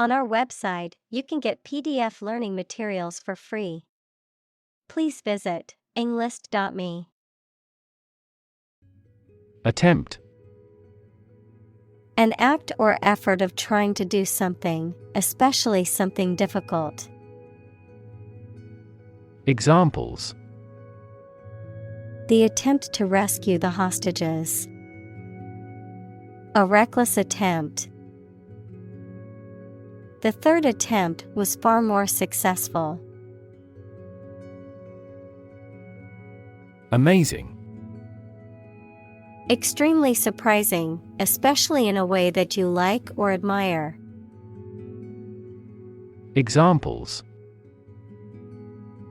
On our website, you can get PDF learning materials for free. Please visit englist.me. Attempt. An act or effort of trying to do something, especially something difficult. Examples: The attempt to rescue the hostages. A reckless attempt. The third attempt was far more successful. Amazing. Extremely surprising, especially in a way that you like or admire. Examples: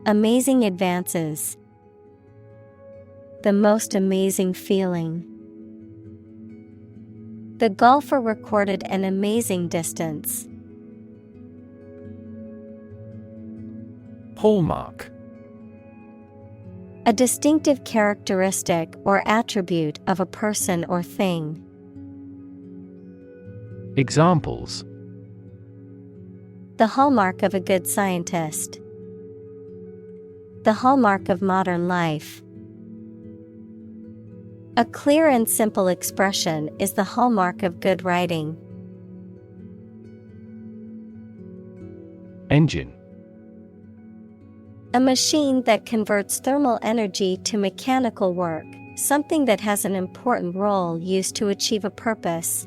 Amazing advances. The most amazing feeling. The golfer recorded an amazing distance. Hallmark. A distinctive characteristic or attribute of a person or thing. Examples: The hallmark of a good scientist. The hallmark of modern life. A clear and simple expression is the hallmark of good writing. Engine. A machine that converts thermal energy to mechanical work, something that has an important role used to achieve a purpose.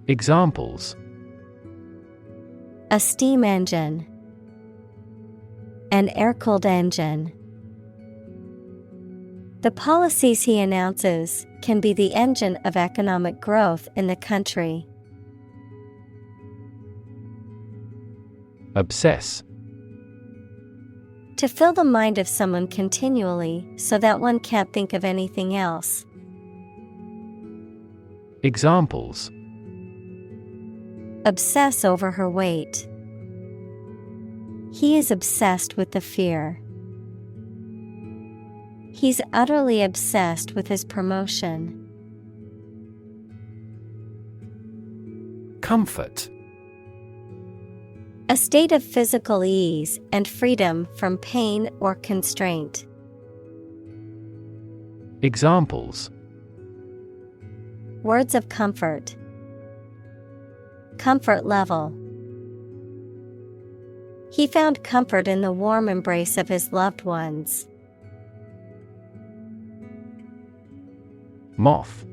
Examples: A steam engine. An air-cooled engine. The policies he announces can be the engine of economic growth in the country. Obsess. To fill the mind of someone continually so that one can't think of anything else. Examples: Obsess over her weight. He is obsessed with the fear. He's utterly obsessed with his promotion. Comfort. A state of physical ease and freedom from pain or constraint. Examples: Words of comfort. Comfort level. He found comfort in the warm embrace of his loved ones. Moth.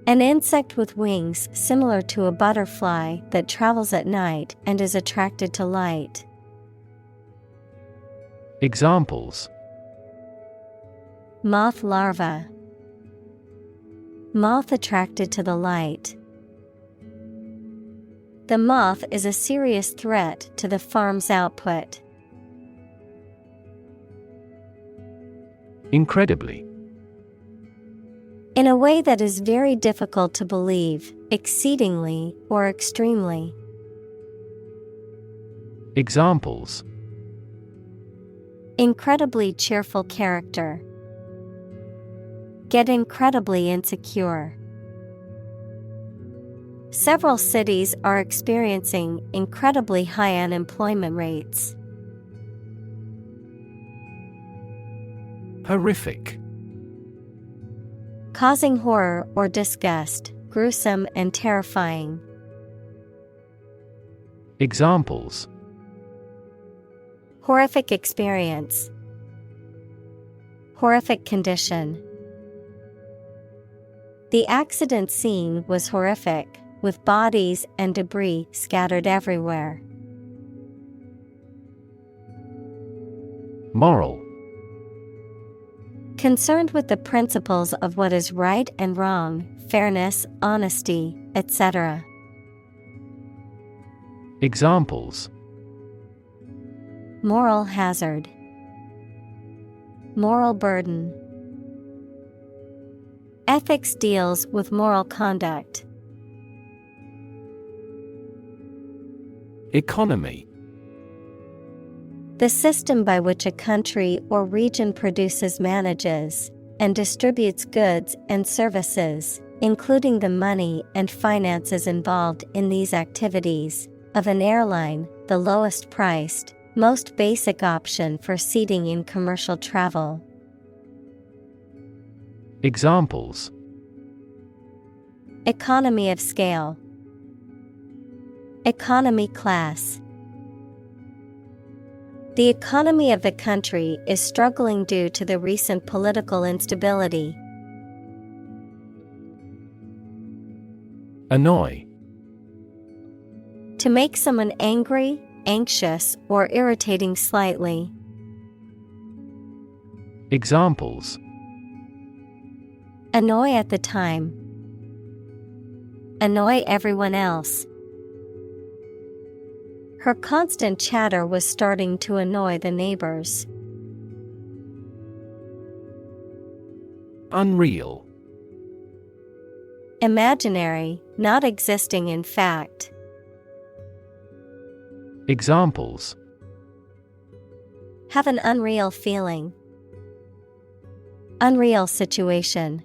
An insect with wings similar to a butterfly that travels at night and is attracted to light. Examples: Moth larva. Moth attracted to the light. The moth is a serious threat to the farm's output. Incredibly. In a way that is very difficult to believe, exceedingly or extremely. Examples: Incredibly cheerful character. Get incredibly insecure. Several cities are experiencing incredibly high unemployment rates. Horrific. Causing horror or disgust, gruesome and terrifying. Examples: Horrific experience. Horrific condition. The accident scene was horrific, with bodies and debris scattered everywhere. Moral. Concerned with the principles of what is right and wrong, fairness, honesty, etc. Examples: Moral hazard. Moral burden. Ethics deals with moral conduct. Economy. The system by which a country or region produces, manages, and distributes goods and services, including the money and finances involved in these activities, of an airline, the lowest priced, most basic option for seating in commercial travel. Examples: Economy of scale. Economy class. The economy of the country is struggling due to the recent political instability. Annoy. To make someone angry, anxious, or irritating slightly. Examples: Annoy at the time. Annoy everyone else. Her constant chatter was starting to annoy the neighbors. Unreal. Imaginary, not existing in fact. Examples: Have an unreal feeling. Unreal situation.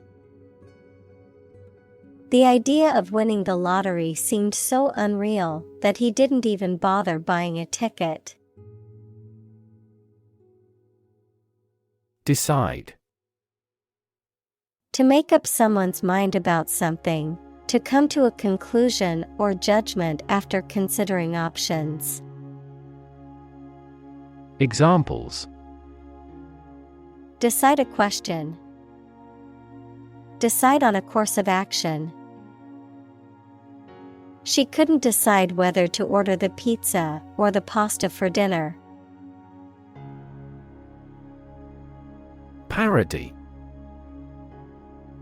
The idea of winning the lottery seemed so unreal that he didn't even bother buying a ticket. Decide. To make up someone's mind about something, to come to a conclusion or judgment after considering options. Examples: Decide a question. Decide on a course of action. She couldn't decide whether to order the pizza or the pasta for dinner. Parody.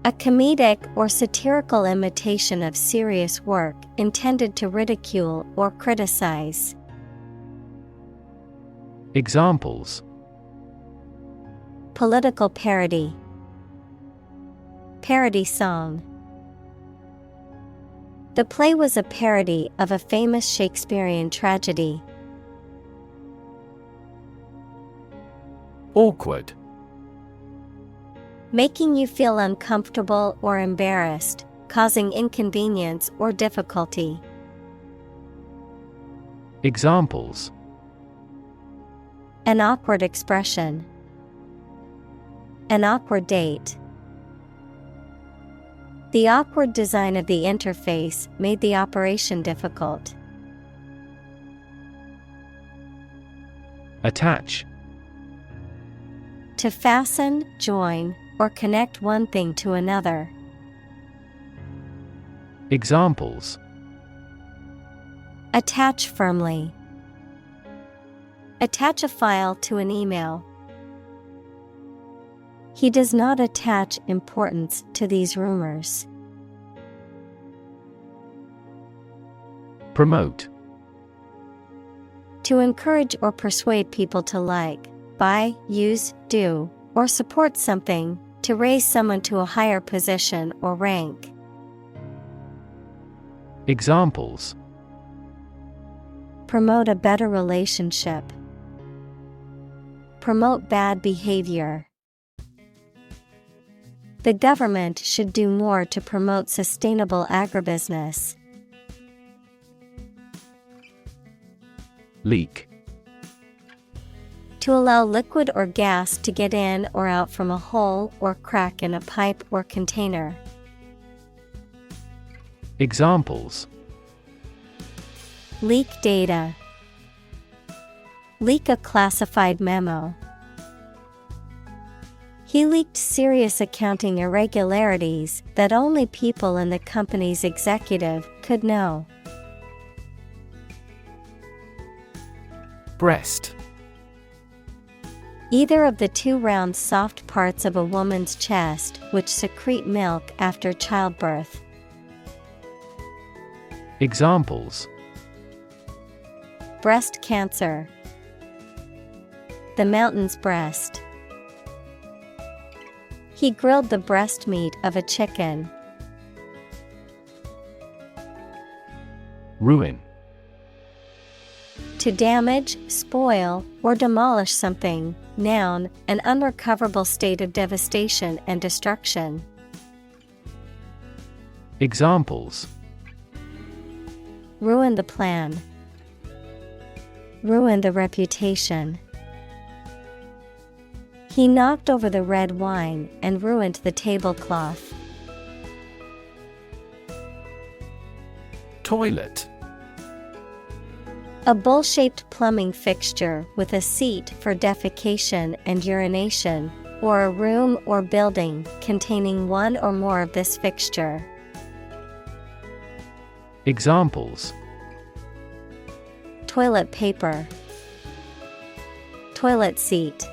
A comedic or satirical imitation of serious work intended to ridicule or criticize. Examples: Political parody. Parody song. The play was a parody of a famous Shakespearean tragedy. Awkward. Making you feel uncomfortable or embarrassed, causing inconvenience or difficulty. Examples: An awkward expression. An awkward date. The awkward design of the interface made the operation difficult. Attach. To fasten, join, or connect one thing to another. Examples: Attach firmly. Attach a file to an email. He does not attach importance to these rumors. Promote. To encourage or persuade people to like, buy, use, do, or support something, to raise someone to a higher position or rank. Examples: Promote a better relationship. Promote bad behavior. The government should do more to promote sustainable agribusiness. Leak. To allow liquid or gas to get in or out from a hole or crack in a pipe or container. Examples: Leak data. Leak a classified memo. He leaked serious accounting irregularities that only people in the company's executive could know. Breast. Either of the two round soft parts of a woman's chest which secrete milk after childbirth. Examples: Breast cancer. The mountain's breast. He grilled the breast meat of a chicken. Ruin. To damage, spoil, or demolish something. Noun, an unrecoverable state of devastation and destruction. Examples: ruin the plan, ruin the reputation. He knocked over the red wine and ruined the tablecloth. Toilet. A bowl-shaped plumbing fixture with a seat for defecation and urination, or a room or building containing one or more of this fixture. Examples: toilet paper, toilet seat.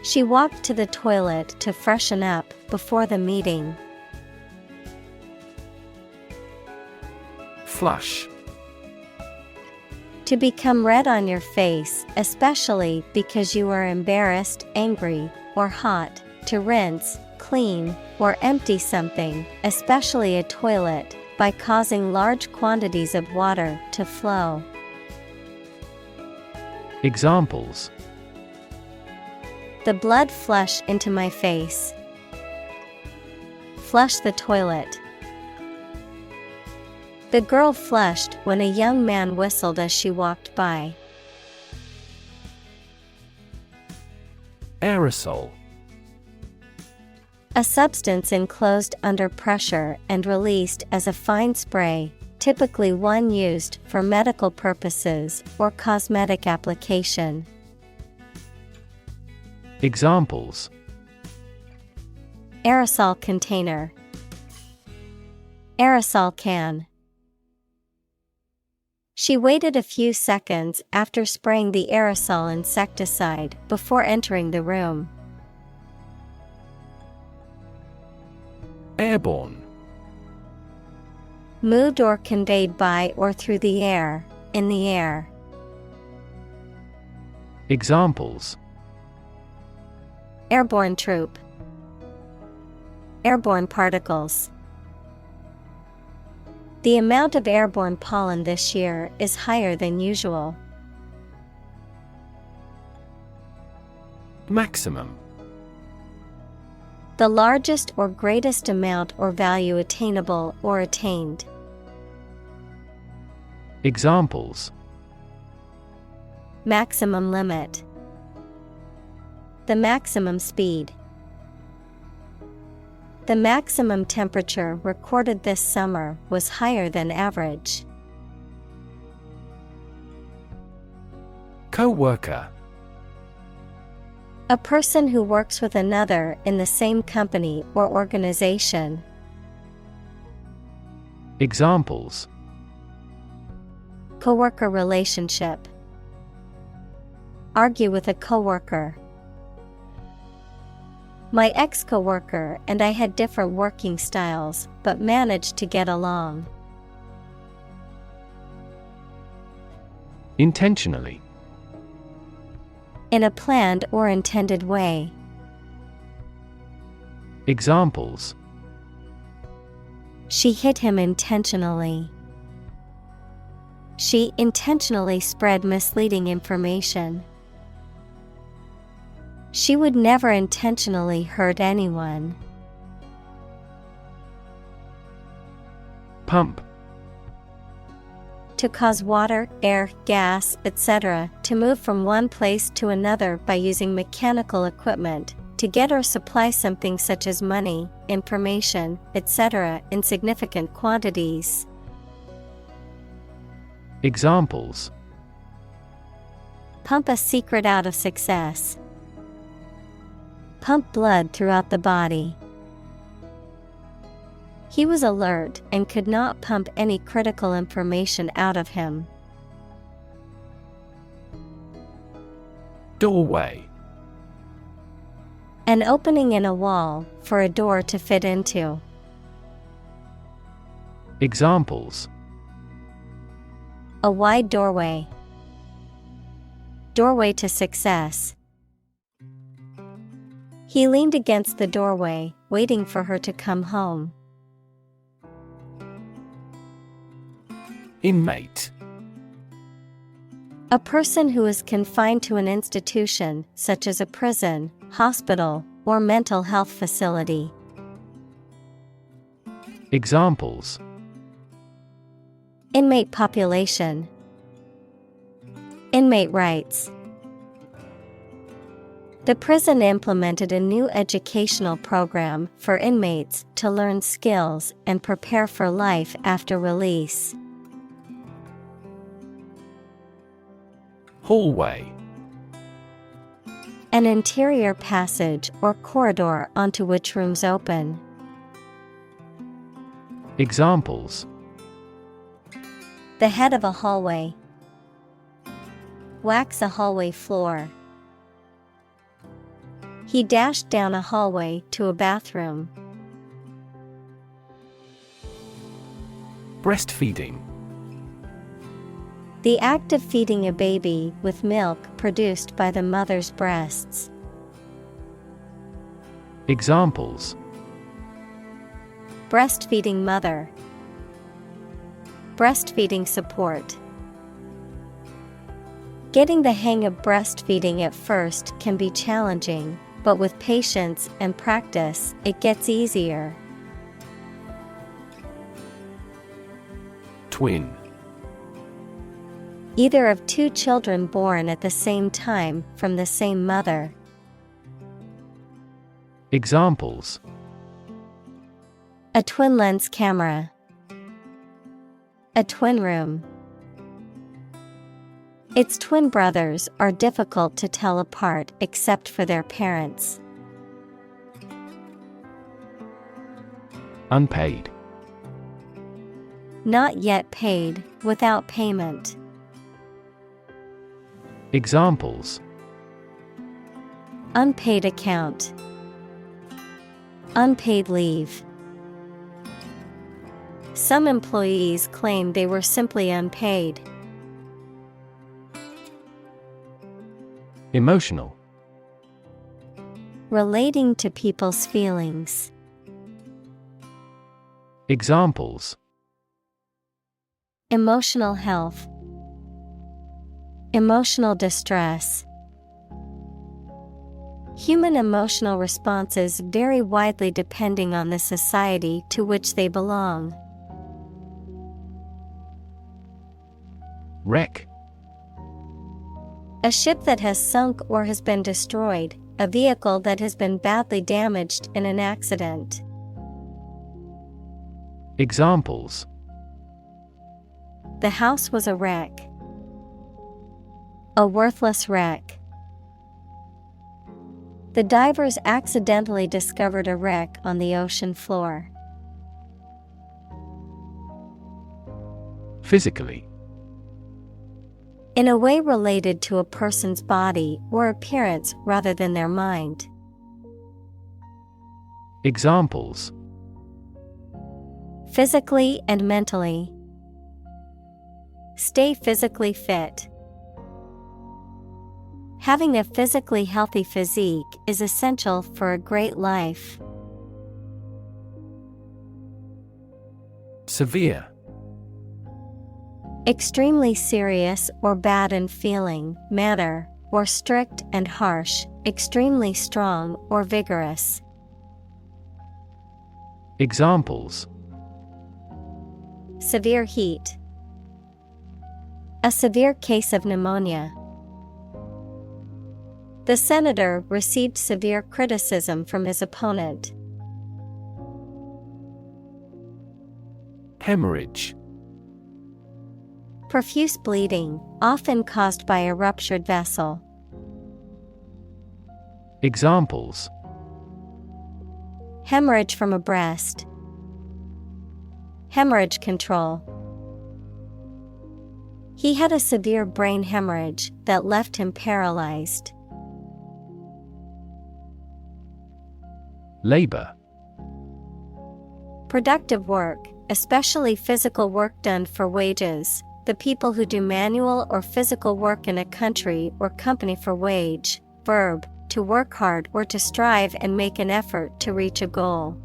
She walked to the toilet to freshen up before the meeting. Flush. To become red on your face, especially because you are embarrassed, angry, or hot. To rinse, clean, or empty something, especially a toilet, by causing large quantities of water to flow. Examples: the blood flush into my face. Flush the toilet. The girl flushed when a young man whistled as she walked by. Aerosol. A substance enclosed under pressure and released as a fine spray, typically one used for medical purposes or cosmetic application. Examples: aerosol container, aerosol can. She waited a few seconds after spraying the aerosol insecticide before entering the room. Airborne. Moved or conveyed by or through the air, in the air. Examples: airborne troop, airborne particles. The amount of airborne pollen this year is higher than usual. Maximum. The largest or greatest amount or value attainable or attained. Examples: maximum limit, the maximum speed. The maximum temperature recorded this summer was higher than average. Co-worker. A person who works with another in the same company or organization. Examples: coworker relationship. Argue with a coworker. My ex-coworker and I had different working styles, but managed to get along. Intentionally. In a planned or intended way. Examples: she hit him intentionally. She intentionally spread misleading information. She would never intentionally hurt anyone. Pump. To cause water, air, gas, etc. to move from one place to another by using mechanical equipment, to get or supply something such as money, information, etc. in significant quantities. Examples: pump a secret out of success. Pump blood throughout the body. He was alert and could not pump any critical information out of him. Doorway. An opening in a wall for a door to fit into. Examples: a wide doorway. Doorway to success. He leaned against the doorway, waiting for her to come home. Inmate. A person who is confined to an institution, such as a prison, hospital, or mental health facility. Examples: Inmate population. Inmate rights. The prison implemented a new educational program for inmates to learn skills and prepare for life after release. Hallway. An interior passage or corridor onto which rooms open. Examples: The head of a hallway. Wax a hallway floor. He dashed down a hallway to a bathroom. Breastfeeding. The act of feeding a baby with milk produced by the mother's breasts. Examples: Breastfeeding mother. Breastfeeding support. Getting the hang of breastfeeding at first can be challenging, but with patience and practice, it gets easier. Twin. Either of two children born at the same time from the same mother. Examples: A twin lens camera. A twin room. Its twin brothers are difficult to tell apart except for their parents. Unpaid. Not yet paid, without payment. Examples: Unpaid account. Unpaid leave. Some employees claim they were simply unpaid. Emotional. Relating to people's feelings. Examples: Emotional health. Emotional distress. Human emotional responses vary widely depending on the society to which they belong. Wreck. A ship that has sunk or has been destroyed, a vehicle that has been badly damaged in an accident. Examples: The house was a wreck. A worthless wreck. The divers accidentally discovered a wreck on the ocean floor. Physically. In a way related to a person's body or appearance rather than their mind. Examples: Physically and mentally. Stay physically fit. Having a physically healthy physique is essential for a great life. Severe. Extremely serious or bad in feeling, manner, or strict and harsh, extremely strong or vigorous. Examples: Severe heat. A severe case of pneumonia. The senator received severe criticism from his opponent. Hemorrhage. Profuse bleeding, often caused by a ruptured vessel. Examples: Hemorrhage from a breast. Hemorrhage control. He had a severe brain hemorrhage that left him paralyzed. Labor. Productive work, especially physical work done for wages. The people who do manual or physical work in a country or company for wage. Verb, to work hard or to strive and make an effort to reach a goal.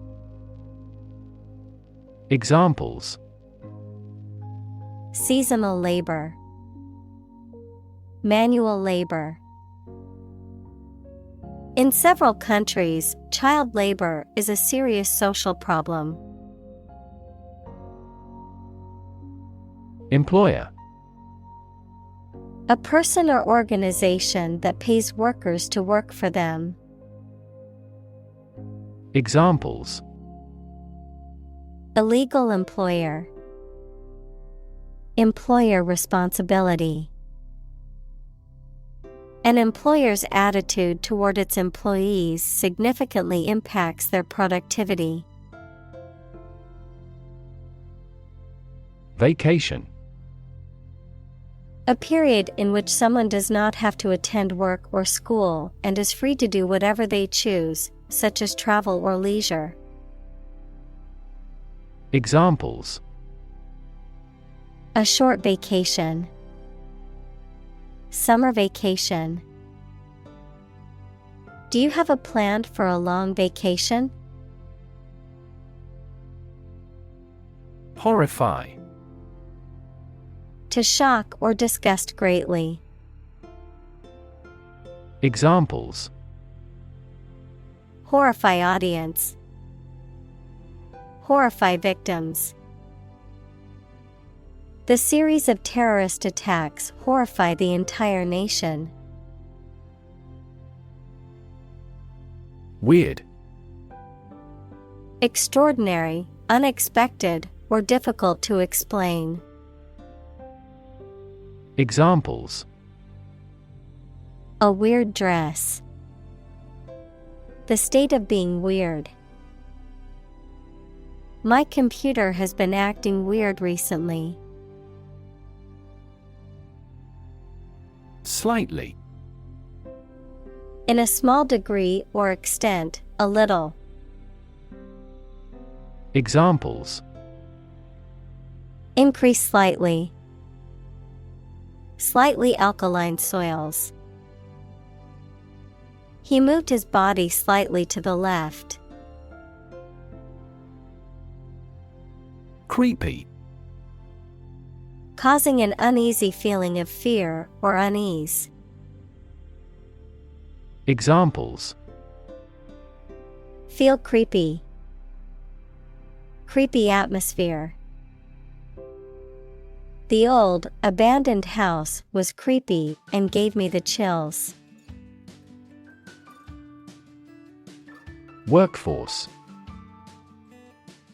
Examples: Seasonal labor. Manual labor. In several countries, child labor is a serious social problem. Employer. A person or organization that pays workers to work for them. Examples: Illegal employer. Employer responsibility. An employer's attitude toward its employees significantly impacts their productivity. Vacation. A period in which someone does not have to attend work or school and is free to do whatever they choose, such as travel or leisure. Examples: A short vacation. Summer vacation. Do you have a plan for a long vacation? Horrify. To shock or disgust greatly. Examples: Horrify audience. Horrify victims. The series of terrorist attacks horrify the entire nation. Weird. Extraordinary, unexpected, or difficult to explain. Examples: A weird dress. The state of being weird. My computer has been acting weird recently. Slightly. In a small degree or extent, a little. Examples: Increase slightly. Slightly alkaline soils. He moved his body slightly to the left. Creepy. Causing an uneasy feeling of fear or unease. Examples: Feel creepy. Creepy atmosphere. The old, abandoned house was creepy and gave me the chills. Workforce.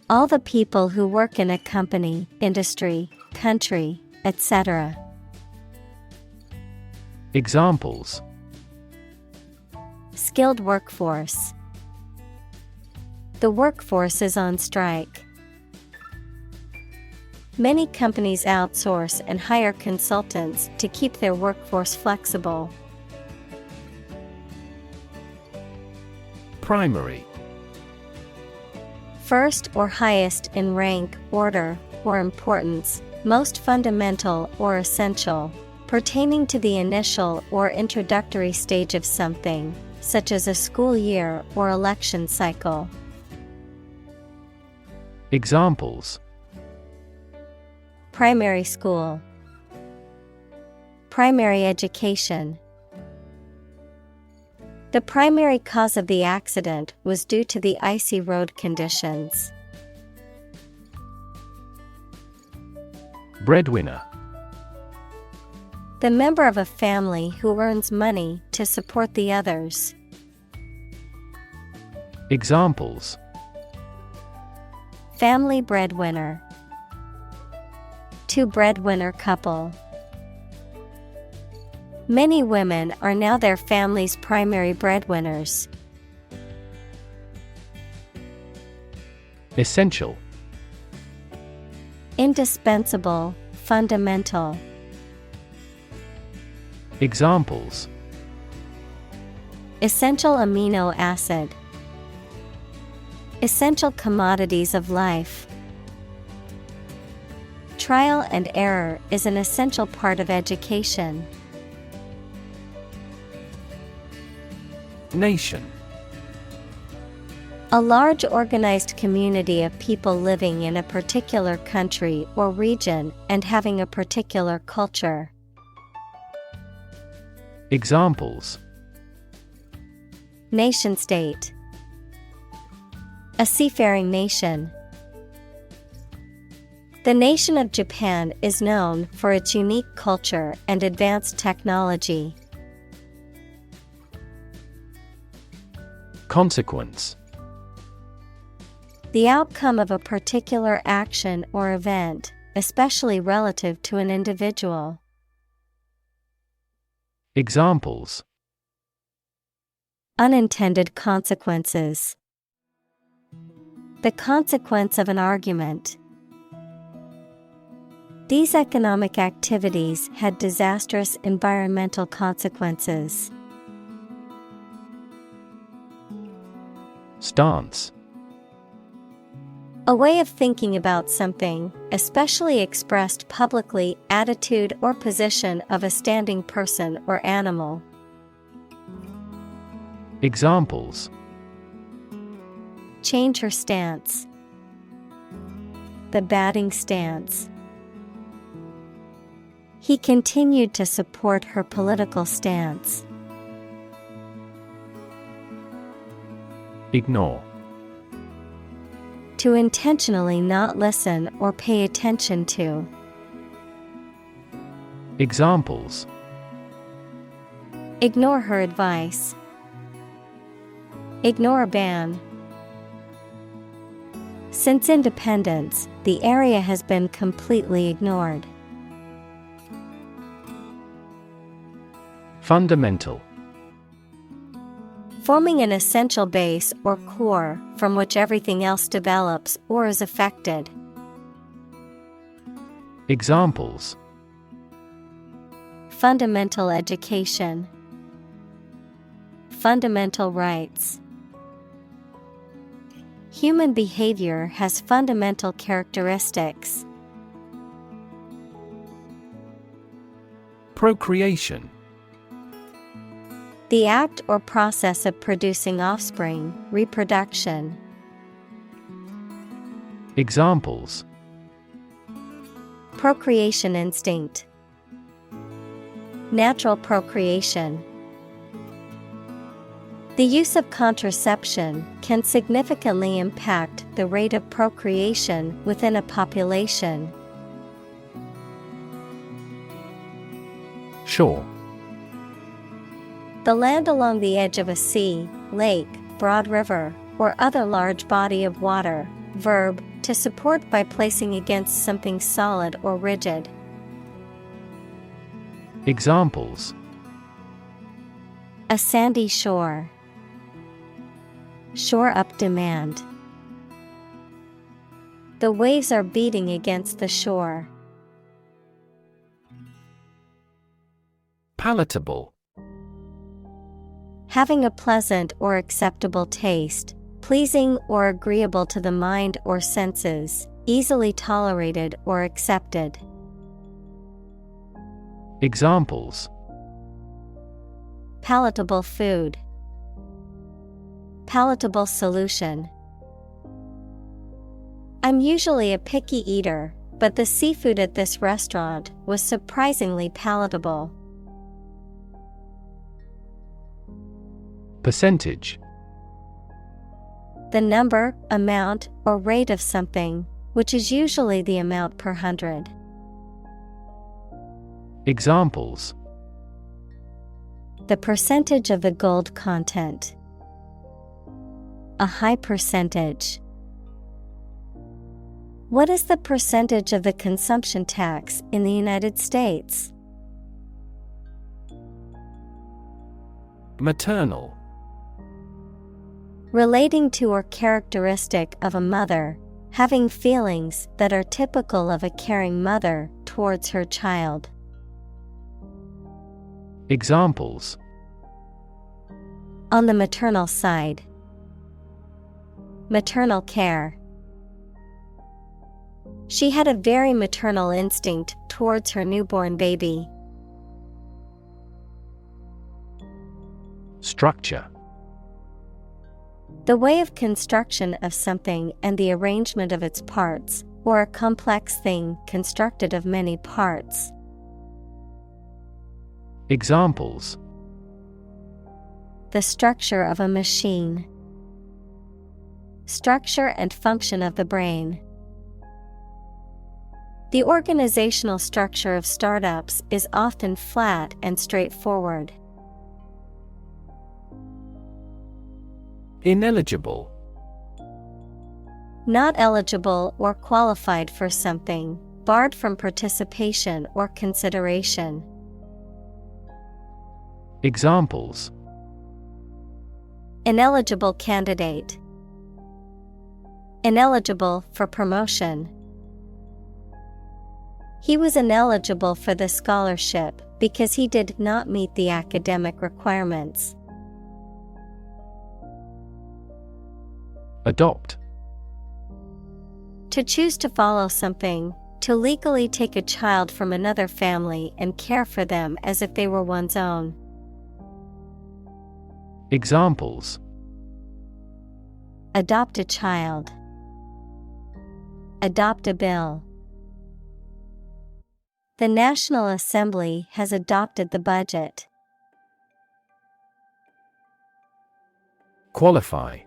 All the people who work in a company, industry, country, etc. Examples: Skilled workforce. The workforce is on strike. Many companies outsource and hire consultants to keep their workforce flexible. Primary. First or highest in rank, order, or importance, most fundamental or essential, pertaining to the initial or introductory stage of something, such as a school year or election cycle. Examples: Primary school. Primary education. The primary cause of the accident was due to the icy road conditions. Breadwinner. The member of a family who earns money to support the others. Examples: Family breadwinner. Two breadwinner couple. Many women are now their family's primary breadwinners. Essential. Indispensable, fundamental. Examples: Essential amino acid. Essential commodities of life. Trial and error is an essential part of education. Nation. A large organized community of people living in a particular country or region and having a particular culture. Examples: Nation-state. A seafaring nation. The nation of Japan is known for its unique culture and advanced technology. Consequence. The outcome of a particular action or event, especially relative to an individual. Examples. Unintended consequences. The consequence of an argument. These economic activities had disastrous environmental consequences. Stance. A way of thinking about something, especially expressed publicly, attitude or position of a standing person or animal. Examples. Change her stance. The batting stance. He continued to support her political stance. Ignore. To intentionally not listen or pay attention to. Examples. Ignore her advice. Ignore a ban. Since independence, the area has been completely ignored. Fundamental. Forming an essential base or core from which everything else develops or is affected. Examples. Fundamental education. Fundamental rights. Human behavior has fundamental characteristics. Procreation. The act or process of producing offspring, reproduction. Examples. Procreation instinct. Natural procreation. The use of contraception can significantly impact the rate of procreation within a population. Shore. The land along the edge of a sea, lake, broad river, or other large body of water. Verb, to support by placing against something solid or rigid. Examples. A sandy shore. Shore up demand. The waves are beating against the shore. Palatable. Having a pleasant or acceptable taste, pleasing or agreeable to the mind or senses, easily tolerated or accepted. Examples. Palatable food. Palatable solution. I'm usually a picky eater, but the seafood at this restaurant was surprisingly palatable. Percentage. The number, amount, or rate of something, which is usually the amount per 100. Examples. The percentage of the gold content. A high percentage. What is the percentage of the consumption tax in the United States? Maternal. Relating to or characteristic of a mother, having feelings that are typical of a caring mother towards her child. Examples. On the maternal side. Maternal care. She had a very maternal instinct towards her newborn baby. Structure. The way of construction of something and the arrangement of its parts, or a complex thing constructed of many parts. Examples. The structure of a machine. Structure and function of the brain. The organizational structure of startups is often flat and straightforward. Ineligible. Not eligible or qualified for something, barred from participation or consideration. Examples: Ineligible candidate. Ineligible for promotion. He was ineligible for the scholarship because he did not meet the academic requirements. Adopt. To choose to follow something, to legally take a child from another family and care for them as if they were one's own. Examples: Adopt a child. Adopt a bill. The National Assembly has adopted the budget. Qualify.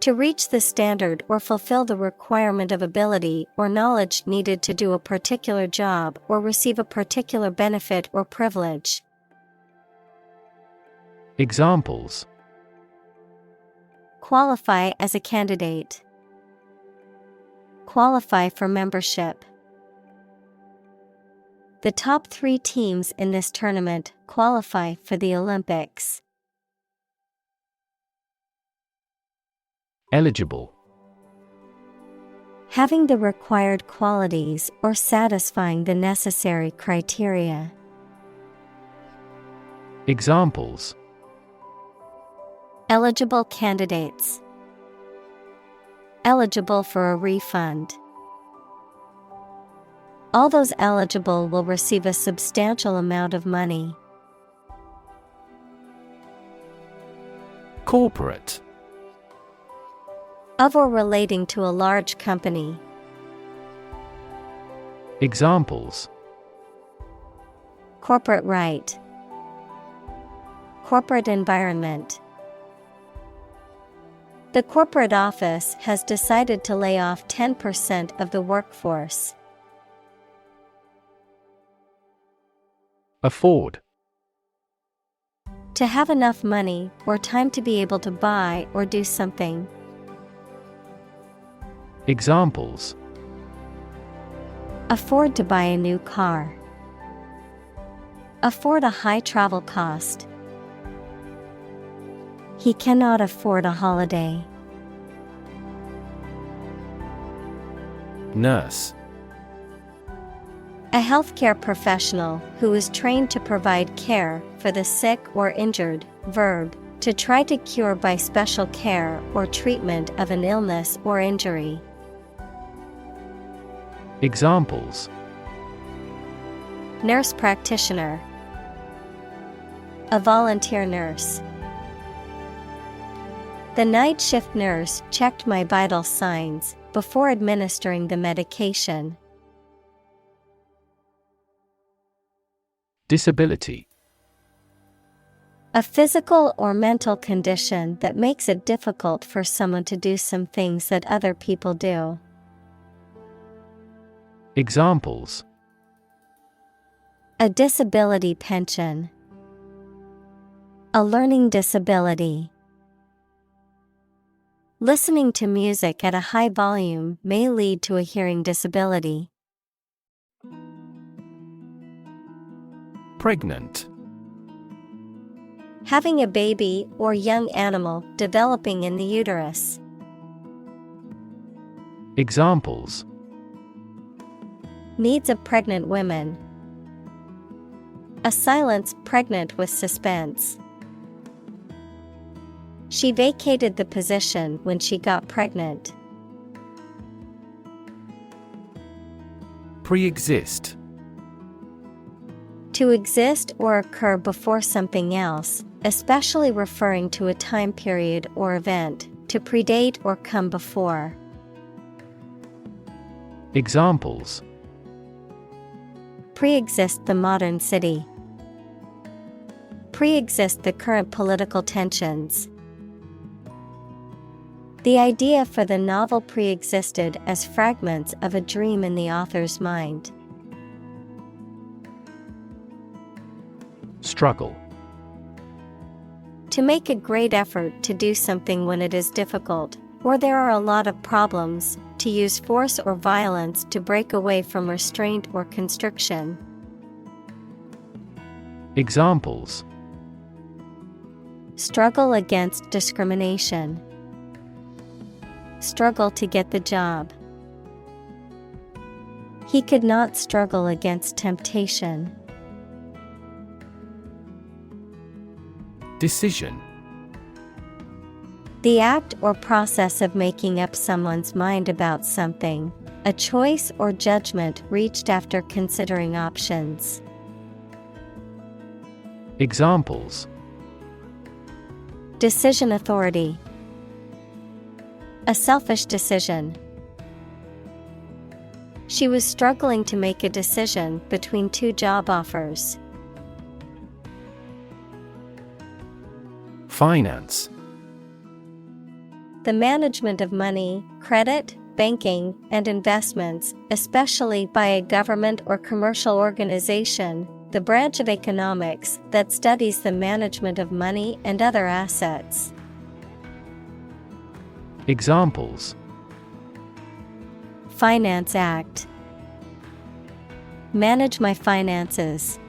To reach the standard or fulfill the requirement of ability or knowledge needed to do a particular job or receive a particular benefit or privilege. Examples: Qualify as a candidate. Qualify for membership. The top 3 teams in this tournament qualify for the Olympics. Eligible. Having the required qualities or satisfying the necessary criteria. Examples: Eligible candidates. Eligible for a refund. All those eligible will receive a substantial amount of money. Corporate. Of or relating to a large company. Examples: Corporate right. Corporate environment. The corporate office has decided to lay off 10% of the workforce. Afford. To have enough money or time to be able to buy or do something. Examples: Afford to buy a new car. Afford a high travel cost. He cannot afford a holiday. Nurse. A healthcare professional who is trained to provide care for the sick or injured. Verb, to try to cure by special care or treatment of an illness or injury. Examples: Nurse practitioner. A volunteer nurse. The night shift nurse checked my vital signs before administering the medication. Disability. A physical or mental condition that makes it difficult for someone to do some things that other people do. Examples: A disability pension. A learning disability. Listening to music at a high volume may lead to a hearing disability. Pregnant. Having a baby or young animal developing in the uterus. Examples: Needs of pregnant women. A silence pregnant with suspense. She vacated the position when she got pregnant. Pre-exist. To exist or occur before something else, especially referring to a time period or event, to predate or come before. Examples: Pre-exist the modern city. Pre-exist the current political tensions. The idea for the novel pre-existed as fragments of a dream in the author's mind. Struggle. To make a great effort to do something when it is difficult, or there are a lot of problems, to use force or violence to break away from restraint or constriction. Examples: struggle against discrimination, struggle to get the job. He could not struggle against temptation. Decision. The act or process of making up someone's mind about something, a choice or judgment reached after considering options. Examples: decision authority, a selfish decision. She was struggling to make a decision between two job offers. Finance. The management of money, credit, banking, and investments, especially by a government or commercial organization, the branch of economics that studies the management of money and other assets. Examples: Finance Act, manage my finances.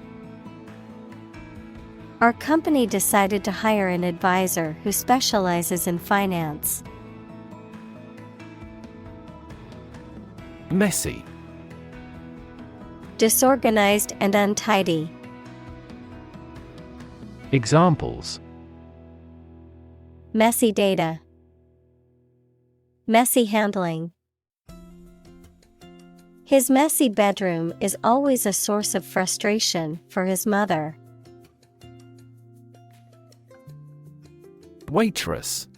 Our company decided to hire an advisor who specializes in finance. Messy. Disorganized and untidy. Examples: messy data, messy handling. His messy bedroom is always a source of frustration for his mother. Waitress.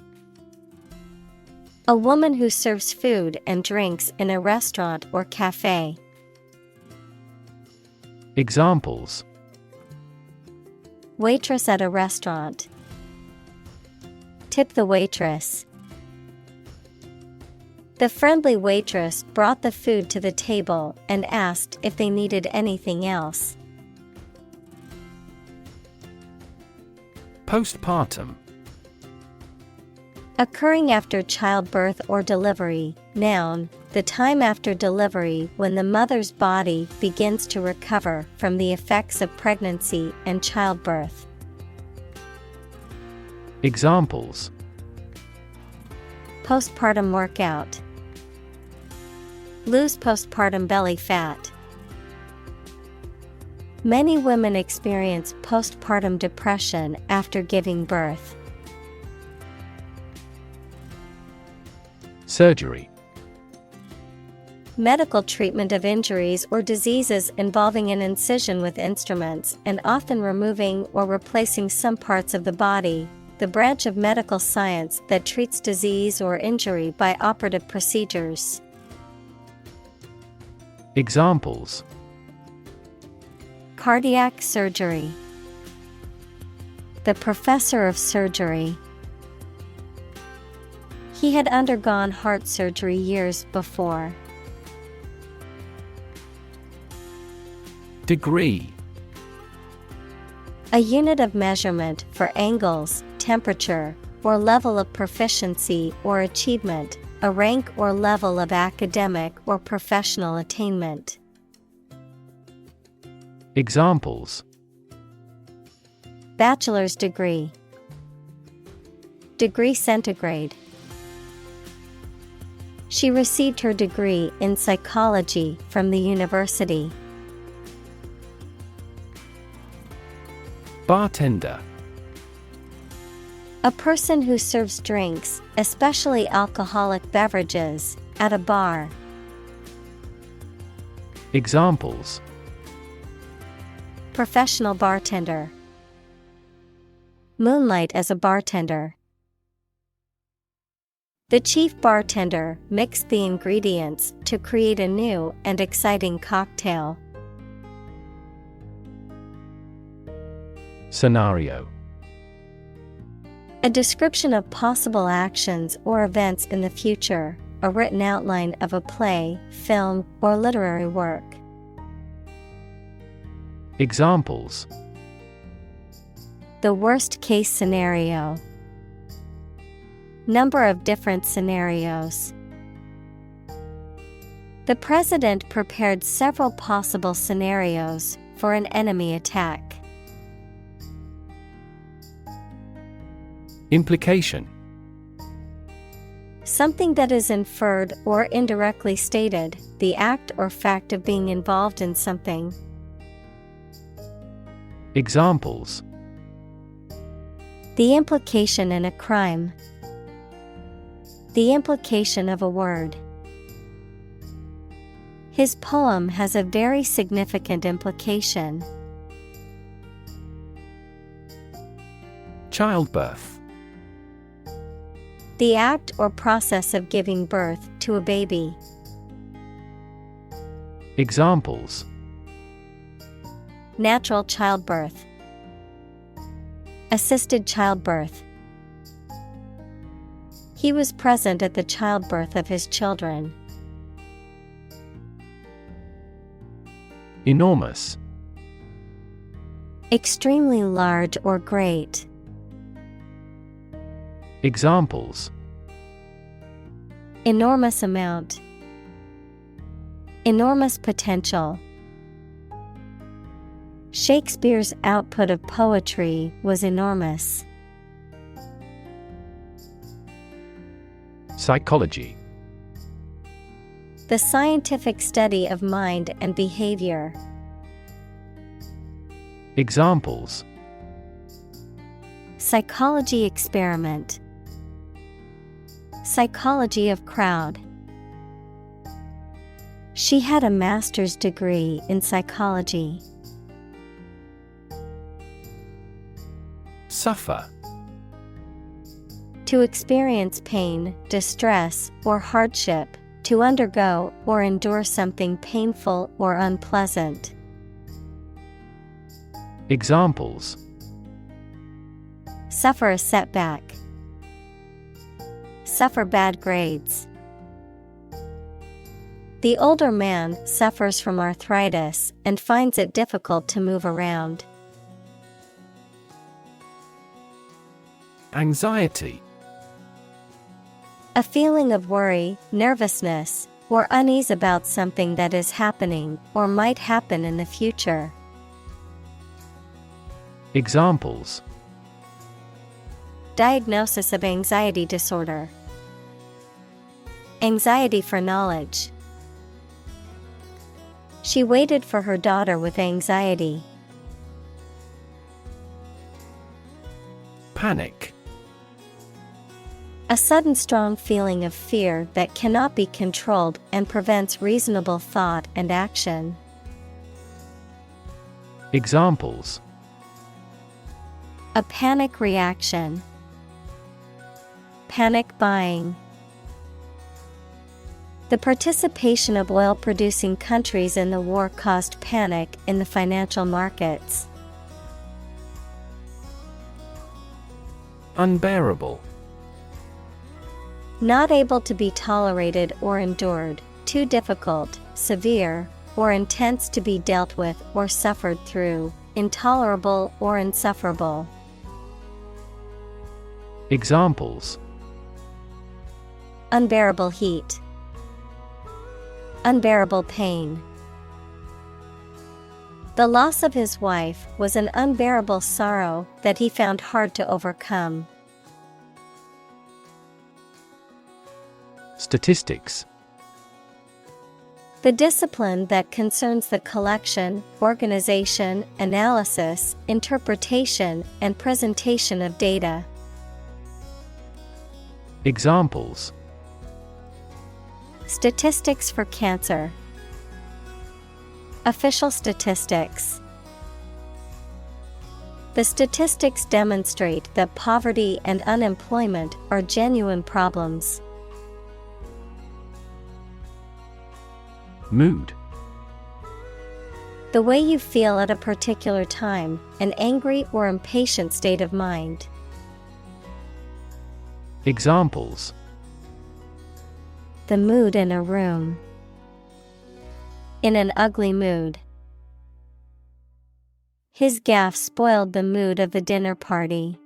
A woman who serves food and drinks in a restaurant or cafe. Examples: waitress at a restaurant. Tip the waitress. The friendly waitress brought the food to the table and asked if they needed anything else. Postpartum. Occurring after childbirth or delivery, noun, the time after delivery when the mother's body begins to recover from the effects of pregnancy and childbirth. Examples: postpartum workout. Lose postpartum belly fat. Many women experience postpartum depression after giving birth. Surgery. Medical treatment of injuries or diseases involving an incision with instruments and often removing or replacing some parts of the body, the branch of medical science that treats disease or injury by operative procedures. Examples: cardiac surgery. The professor of surgery. He had undergone heart surgery years before. Degree. A unit of measurement for angles, temperature, or level of proficiency or achievement, a rank or level of academic or professional attainment. Examples: bachelor's degree. Degree centigrade. She received her degree in psychology from the university. Bartender. A person who serves drinks, especially alcoholic beverages, at a bar. Examples: professional bartender. Moonlight as a bartender. The chief bartender mixed the ingredients to create a new and exciting cocktail. Scenario. A description of possible actions or events in the future, a written outline of a play, film, or literary work. Examples: The worst case scenario. Number of different scenarios. The president prepared several possible scenarios for an enemy attack. Implication: Something that is inferred or indirectly stated, the act or fact of being involved in something. Examples: The implication in a crime. The implication of a word. His poem has a very significant implication. Childbirth: The act or process of giving birth to a baby. Examples: Natural childbirth. Assisted childbirth. He was present at the childbirth of his children. Enormous: Extremely large or great. Examples: Enormous amount. Enormous potential. Shakespeare's output of poetry was enormous. Psychology: The scientific study of mind and behavior. Examples: Psychology experiment. Psychology of crowd. She had a master's degree in psychology. Suffer: To experience pain, distress, or hardship, to undergo or endure something painful or unpleasant. Examples: Suffer a setback. Suffer bad grades. The older man suffers from arthritis and finds it difficult to move around. Anxiety: A feeling of worry, nervousness, or unease about something that is happening or might happen in the future. Examples: Diagnosis of anxiety disorder. Anxiety for knowledge. She waited for her daughter with anxiety. Panic: A sudden strong feeling of fear that cannot be controlled and prevents reasonable thought and action. Examples: A panic reaction. Panic buying. The participation of oil-producing countries in the war caused panic in the financial markets. Unbearable: Not able to be tolerated or endured, too difficult, severe, or intense to be dealt with or suffered through, intolerable or insufferable. Examples: Unbearable heat. Unbearable pain. The loss of his wife was an unbearable sorrow that he found hard to overcome. Statistics: The discipline that concerns the collection, organization, analysis, interpretation, and presentation of data. Examples: Statistics for cancer. Official statistics. The statistics demonstrate that poverty and unemployment are genuine problems. Mood: The way you feel at a particular time, an angry or impatient state of mind. Examples: the mood in a room. In an ugly mood. His gaffe spoiled the mood of the dinner party.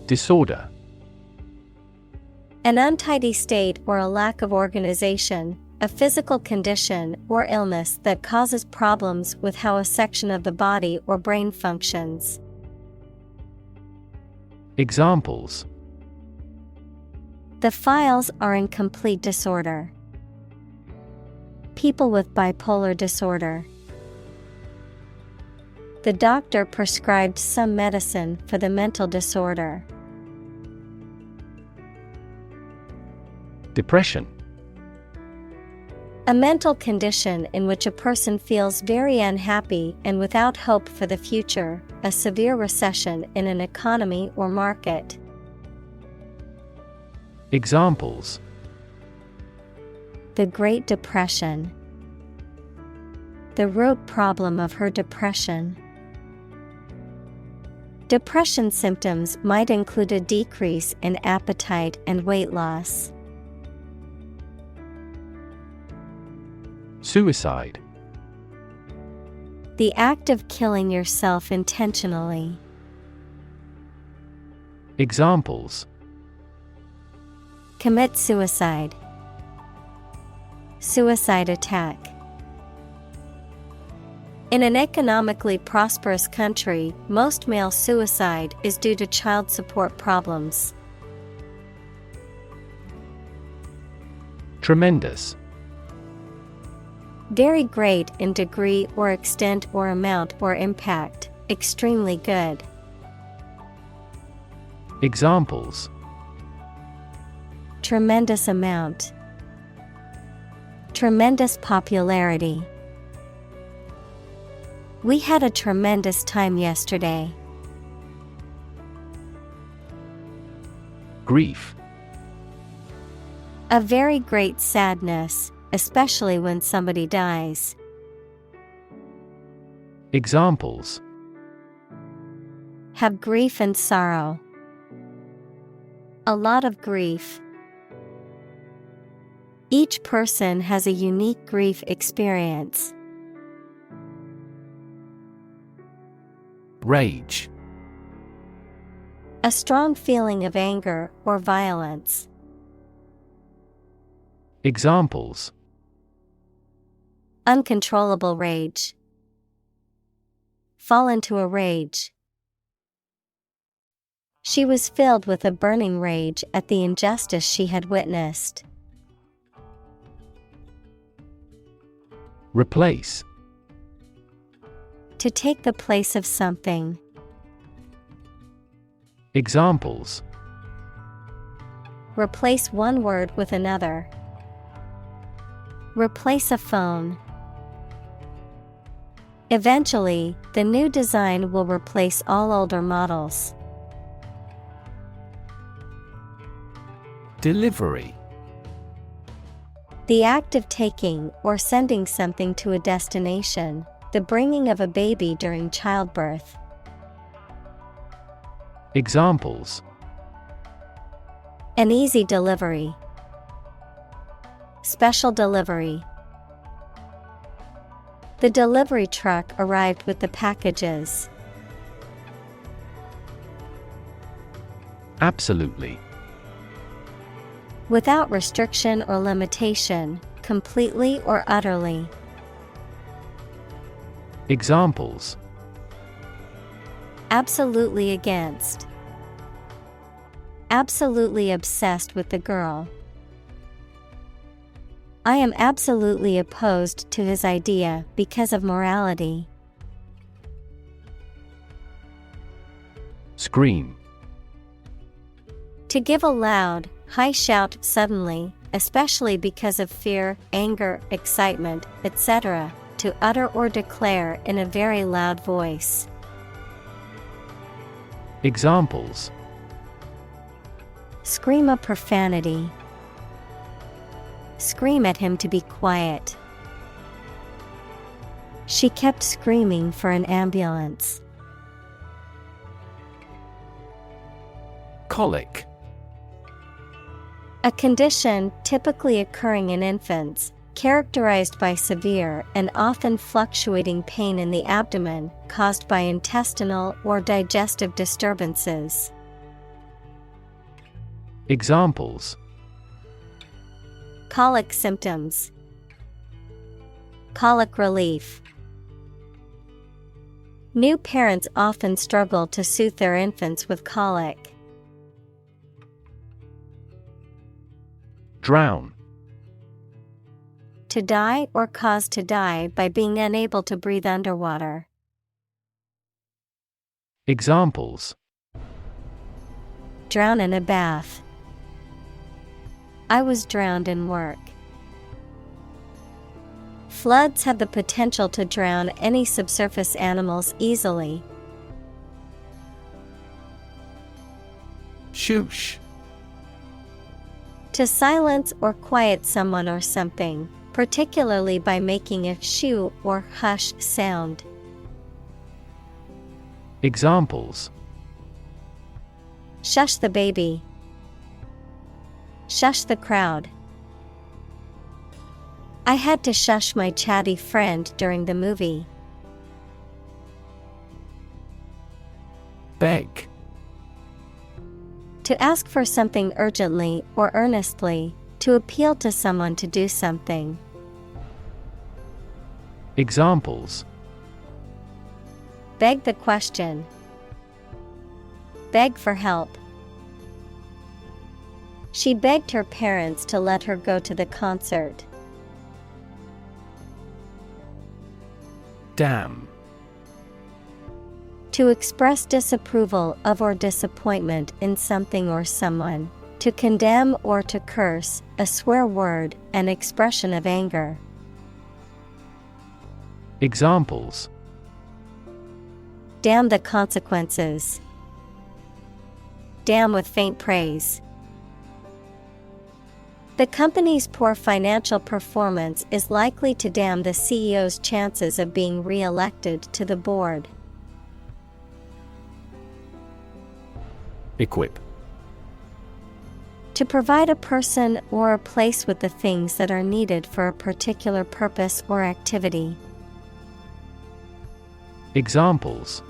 Disorder. An untidy state or a lack of organization, a physical condition or illness that causes problems with how a section of the body or brain functions. Examples: the files are in complete disorder. People with bipolar disorder. The doctor prescribed some medicine for the mental disorder. Depression. A mental condition in which a person feels very unhappy and without hope for the future, a severe recession in an economy or market. Examples: the Great Depression. The root problem of her depression. Depression symptoms might include a decrease in appetite and weight loss. Suicide. The act of killing yourself intentionally. Examples: commit suicide. Suicide attack. In an economically prosperous country, most male suicide is due to child support problems. Tremendous. Very great in degree or extent or amount or impact, extremely good. Examples: tremendous amount. Tremendous popularity. We had a tremendous time yesterday. Grief. A very great sadness, especially when somebody dies. Examples: have grief and sorrow. A lot of grief. Each person has a unique grief experience. Rage. A strong feeling of anger or violence. Examples: uncontrollable rage. Fall into a rage. She was filled with a burning rage at the injustice she had witnessed. Replace. To take the place of something. Examples: replace one word with another. Replace a phone. Eventually, the new design will replace all older models. Delivery. The act of taking or sending something to a destination, the bringing of a baby during childbirth. Examples: an easy delivery. Special delivery. The delivery truck arrived with the packages. Absolutely. Without restriction or limitation, completely or utterly. Examples: absolutely against. Absolutely obsessed with the girl. I am absolutely opposed to his idea because of morality. Scream. To give a loud, high shout suddenly, especially because of fear, anger, excitement, etc., to utter or declare in a very loud voice. Examples: scream a profanity. Scream at him to be quiet. She kept screaming for an ambulance. Colic. A condition typically occurring in infants, characterized by severe and often fluctuating pain in the abdomen caused by intestinal or digestive disturbances. Examples: Colic symptoms. Colic relief. New parents often struggle to soothe their infants with colic. Drown. To die or cause to die by being unable to breathe underwater. Examples: Drown in a bath. I was drowned in work. Floods have the potential to drown any subsurface animals easily. Shush. To silence or quiet someone or something, particularly by making a shoo or hush sound. Examples: Shush the baby. Shush the crowd. I had to shush my chatty friend during the movie. Beg. To ask for something urgently or earnestly, to appeal to someone to do something. Examples: Beg the question. Beg for help. She begged her parents to let her go to the concert. Damn. To express disapproval of or disappointment in something or someone. To condemn or to curse, a swear word, an expression of anger. Examples: Damn the consequences. Damn with faint praise. The company's poor financial performance is likely to damn the CEO's chances of being re-elected to the board. Equip. To provide a person or a place with the things that are needed for a particular purpose or activity. Examples: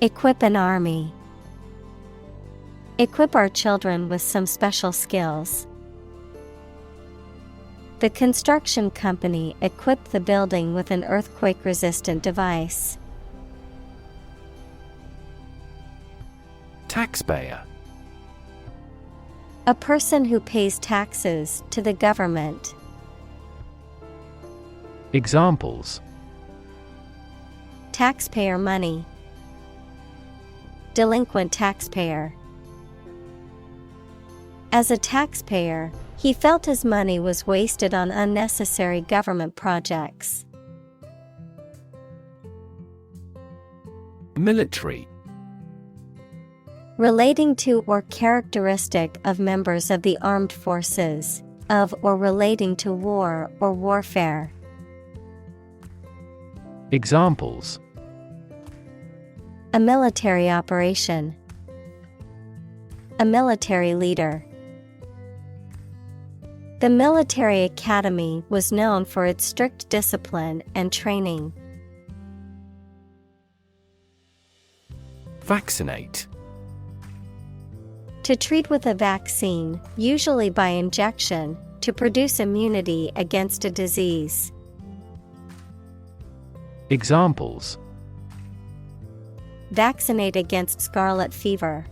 Equip an army. Equip our children with some special skills. The construction company equipped the building with an earthquake-resistant device. Taxpayer. A person who pays taxes to the government. Examples: Taxpayer money. Delinquent taxpayer. As a taxpayer, he felt his money was wasted on unnecessary government projects. Military. Relating to or characteristic of members of the armed forces, of or relating to war or warfare. Examples: A military operation. A military leader. The military academy was known for its strict discipline and training. Vaccinate. To treat with a vaccine, usually by injection, to produce immunity against a disease. Examples: Vaccinate against scarlet fever.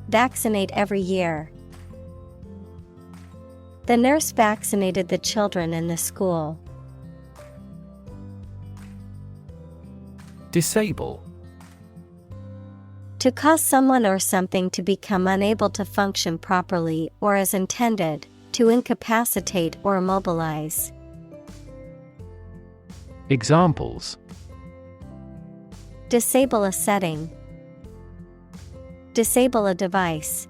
Vaccinate every year. The nurse vaccinated the children in the school. Disable. To cause someone or something to become unable to function properly or as intended, to incapacitate or immobilize. Examples: Disable a setting. Disable a device.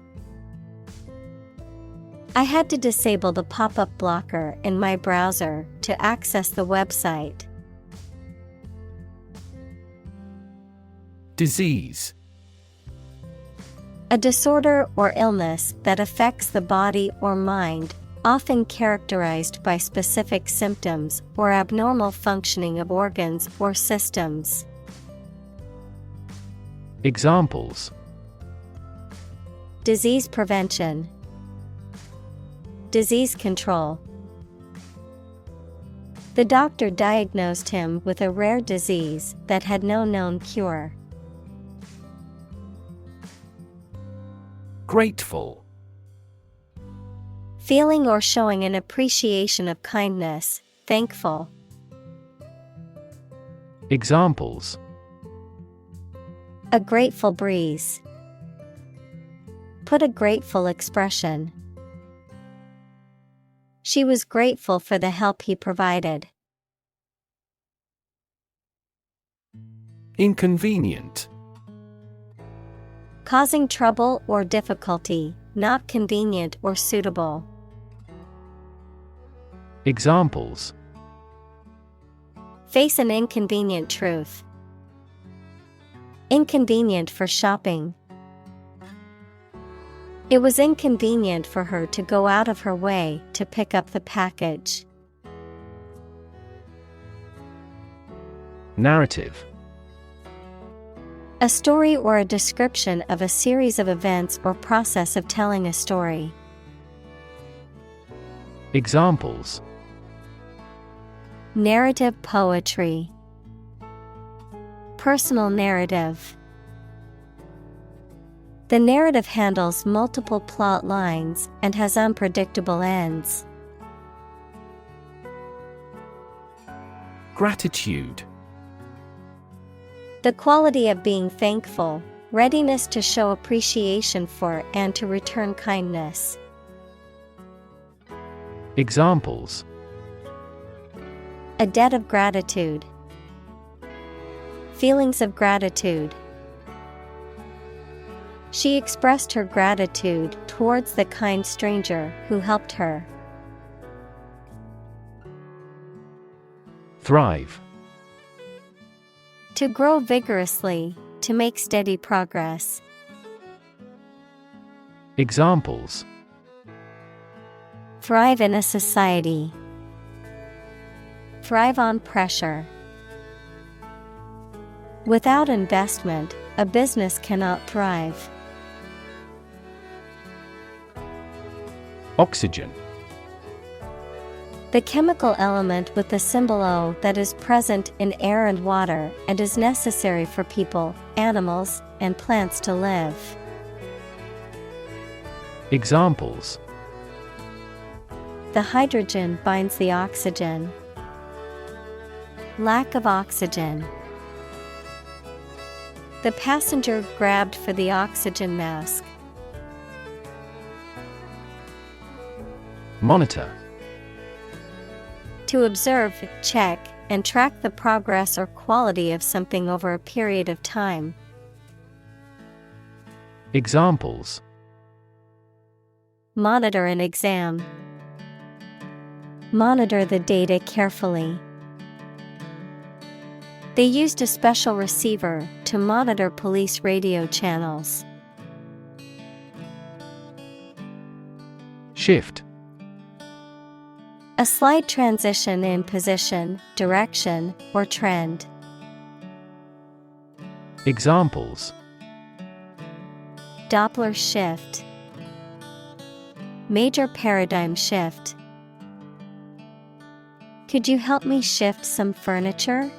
I had to disable the pop-up blocker in my browser to access the website. Disease. A disorder or illness that affects the body or mind, often characterized by specific symptoms or abnormal functioning of organs or systems. Examples: Disease prevention, disease control. The doctor diagnosed him with a rare disease that had no known cure. Grateful. Feeling or showing an appreciation of kindness, thankful. Examples: A grateful breeze. Put a grateful expression. She was grateful for the help he provided. Inconvenient. Causing trouble or difficulty, not convenient or suitable. Examples: Face an inconvenient truth. Inconvenient for shopping. It was inconvenient for her to go out of her way to pick up the package. Narrative. A story or a description of a series of events or process of telling a story. Examples: Narrative poetry. Personal narrative. The narrative handles multiple plot lines and has unpredictable ends. Gratitude. The quality of being thankful, readiness to show appreciation for and to return kindness. Examples: A debt of gratitude. Feelings of gratitude. She expressed her gratitude towards the kind stranger who helped her. Thrive. To grow vigorously, to make steady progress. Examples: Thrive in a society. Thrive on pressure. Without investment, a business cannot thrive. Oxygen. The chemical element with the symbol O that is present in air and water and is necessary for people, animals, and plants to live. Examples: The hydrogen binds the oxygen. Lack of oxygen. The passenger grabbed for the oxygen mask. Monitor. To observe, check, and track the progress or quality of something over a period of time. Examples: Monitor an exam. Monitor the data carefully. They used a special receiver to monitor police radio channels. Shift. A slight transition in position, direction, or trend. Examples: Doppler shift. Major paradigm shift. Could you help me shift some furniture?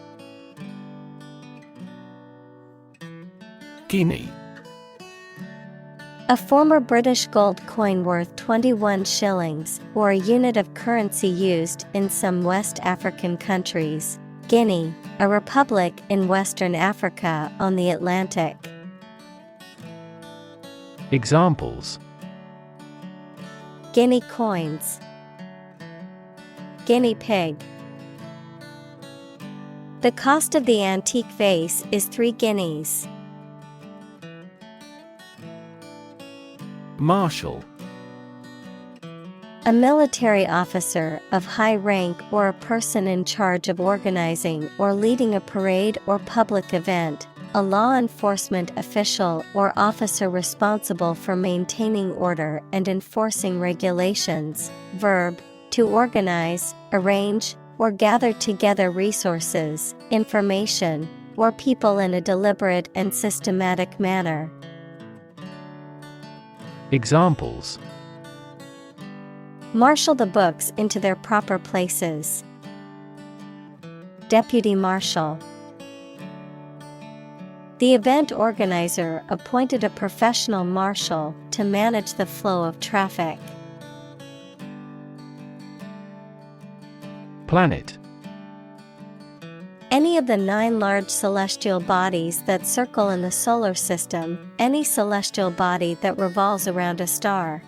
Guinea. A former British gold coin worth 21 shillings, or a unit of currency used in some West African countries. Guinea, a republic in Western Africa on the Atlantic. Examples: Guinea coins. Guinea pig. The cost of the antique vase is 3 guineas. Marshal. A military officer of high rank or a person in charge of organizing or leading a parade or public event, a law enforcement official or officer responsible for maintaining order and enforcing regulations. Verb, to organize, arrange, or gather together resources, information, or people in a deliberate and systematic manner. Examples: Marshal the books into their proper places. Deputy marshal. The event organizer appointed a professional marshal to manage the flow of traffic. Planet. Any of the 9 large celestial bodies that circle in the solar system, any celestial body that revolves around a star.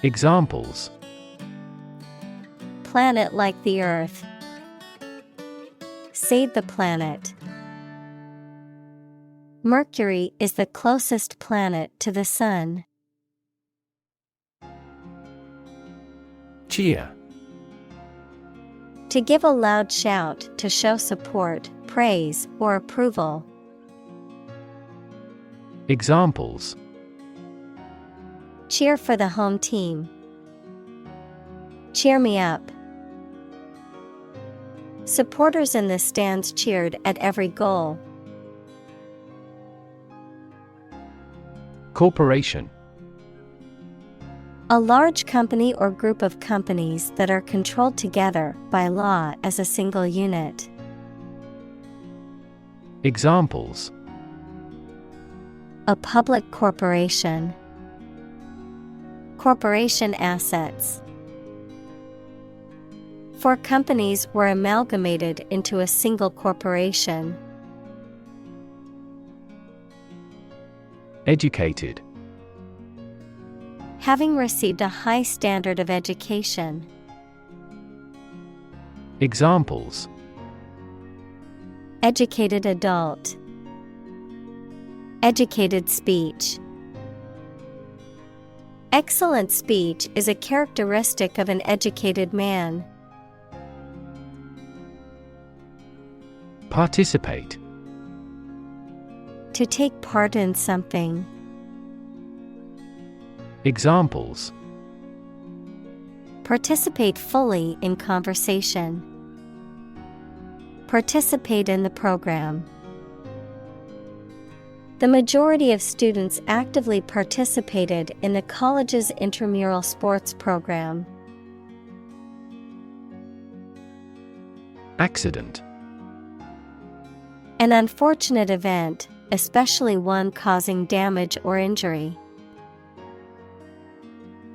Examples: Planet like the Earth. Save the planet. Mercury is the closest planet to the Sun. Cheer. To give a loud shout to show support, praise, or approval. Examples: Cheer for the home team. Cheer me up. Supporters in the stands cheered at every goal. Corporation. A large company or group of companies that are controlled together by law as a single unit. Examples: A public corporation. Corporation assets. 4 companies were amalgamated into a single corporation. Educated. Having received a high standard of education. Examples: Educated adult. Educated speech. Excellent speech is a characteristic of an educated man. Participate. To take part in something. Examples: Participate fully in conversation. Participate in the program. The majority of students actively participated in the college's intramural sports program. Accident. An unfortunate event, especially one causing damage or injury.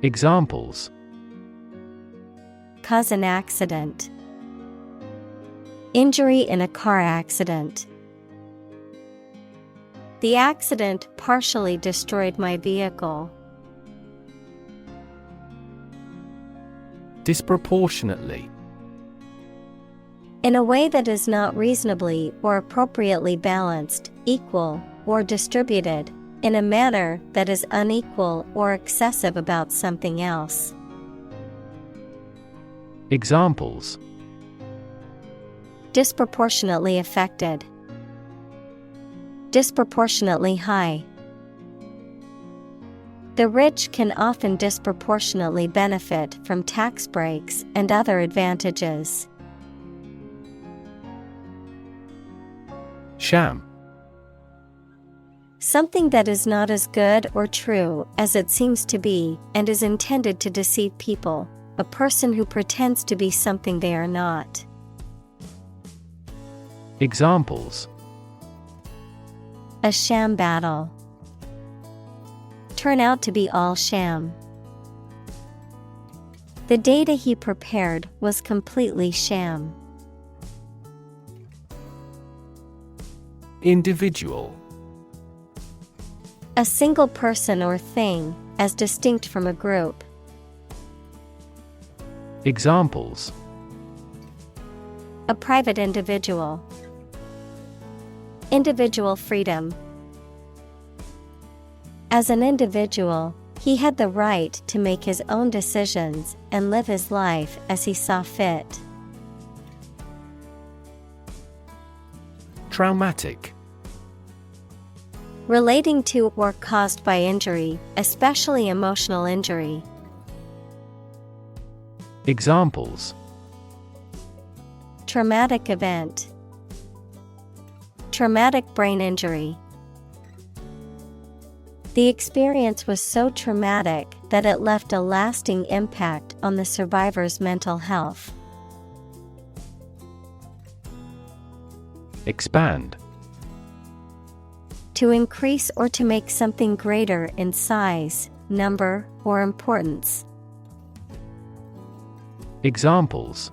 Examples: Cause an accident. Injury in a car accident. The accident partially destroyed my vehicle. Disproportionately. In a way that is not reasonably or appropriately balanced, equal, or distributed, in a manner that is unequal or excessive about something else. Examples: Disproportionately affected. Disproportionately high. The rich can often disproportionately benefit from tax breaks and other advantages. Sham. Something that is not as good or true as it seems to be and is intended to deceive people, a person who pretends to be something they are not. Examples: A sham battle. Turn out to be all sham. The data he prepared was completely sham. Individual. A single person or thing, as distinct from a group. Examples: A private individual. Individual freedom. As an individual, he had the right to make his own decisions and live his life as he saw fit. Traumatic. Relating to or caused by injury, especially emotional injury. Examples: Traumatic event. Traumatic brain injury. The experience was so traumatic that it left a lasting impact on the survivor's mental health. Expand. To increase or to make something greater in size, number, or importance. Examples: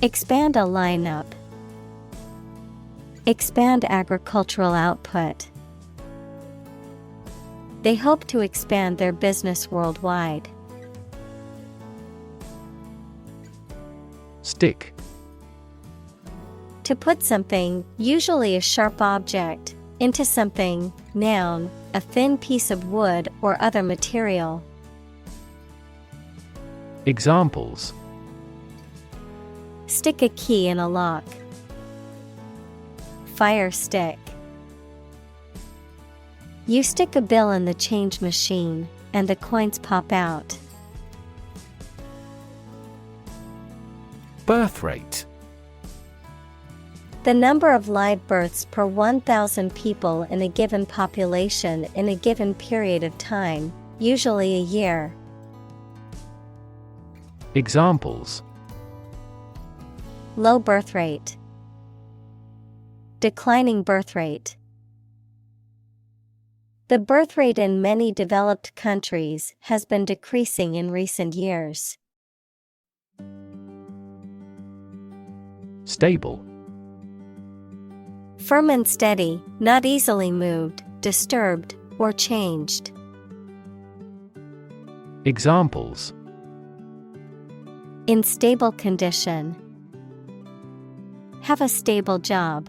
Expand a lineup. Expand agricultural output. They hope to expand their business worldwide. Stick. To put something, usually a sharp object, into something, noun, a thin piece of wood or other material. Examples: Stick a key in a lock. Fire stick. You stick a bill in the change machine, and the coins pop out. Birth rate. The number of live births per 1,000 people in a given population in a given period of time, usually a year. Examples: Low birth rate. Declining birth rate. The birth rate in many developed countries has been decreasing in recent years. Stable. Firm and steady, not easily moved, disturbed, or changed. Examples: In stable condition. Have a stable job.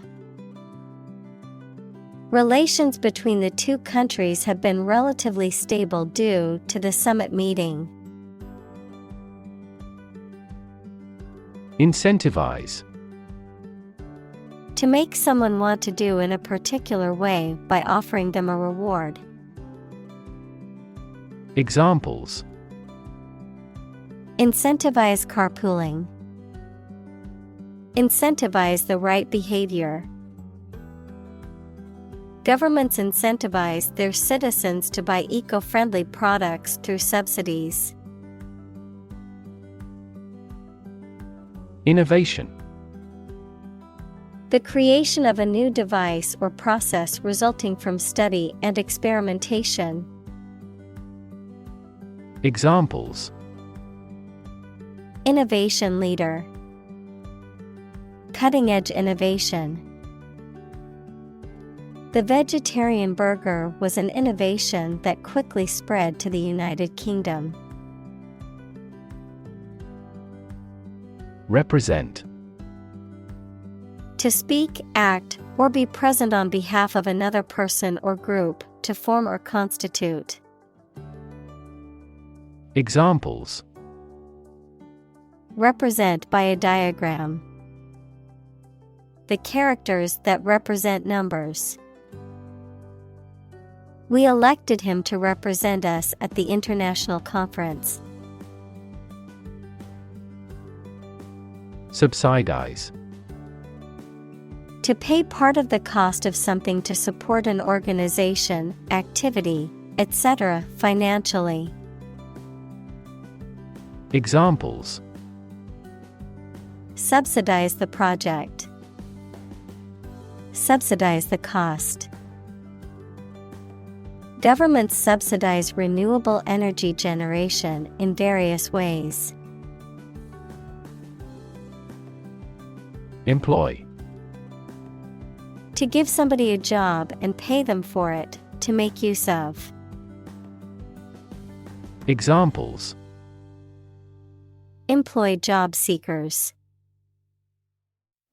Relations between the two countries have been relatively stable due to the summit meeting. Incentivize. To make someone want to do in a particular way by offering them a reward. Examples: Incentivize carpooling. Incentivize the right behavior. Governments incentivize their citizens to buy eco-friendly products through subsidies. Innovation. The creation of a new device or process resulting from study and experimentation. Examples: Innovation leader. Cutting-edge innovation. The vegetarian burger was an innovation that quickly spread to the United Kingdom. Represent. To speak, act, or be present on behalf of another person or group, to form or constitute. Examples: Represent by a diagram. The characters that represent numbers. We elected him to represent us at the international conference. Subsidize. To pay part of the cost of something to support an organization, activity, etc. financially. Examples: Subsidize the project. Subsidize the cost. Governments subsidize renewable energy generation in various ways. Employ. To give somebody a job and pay them for it, to make use of. Examples: Employ job seekers.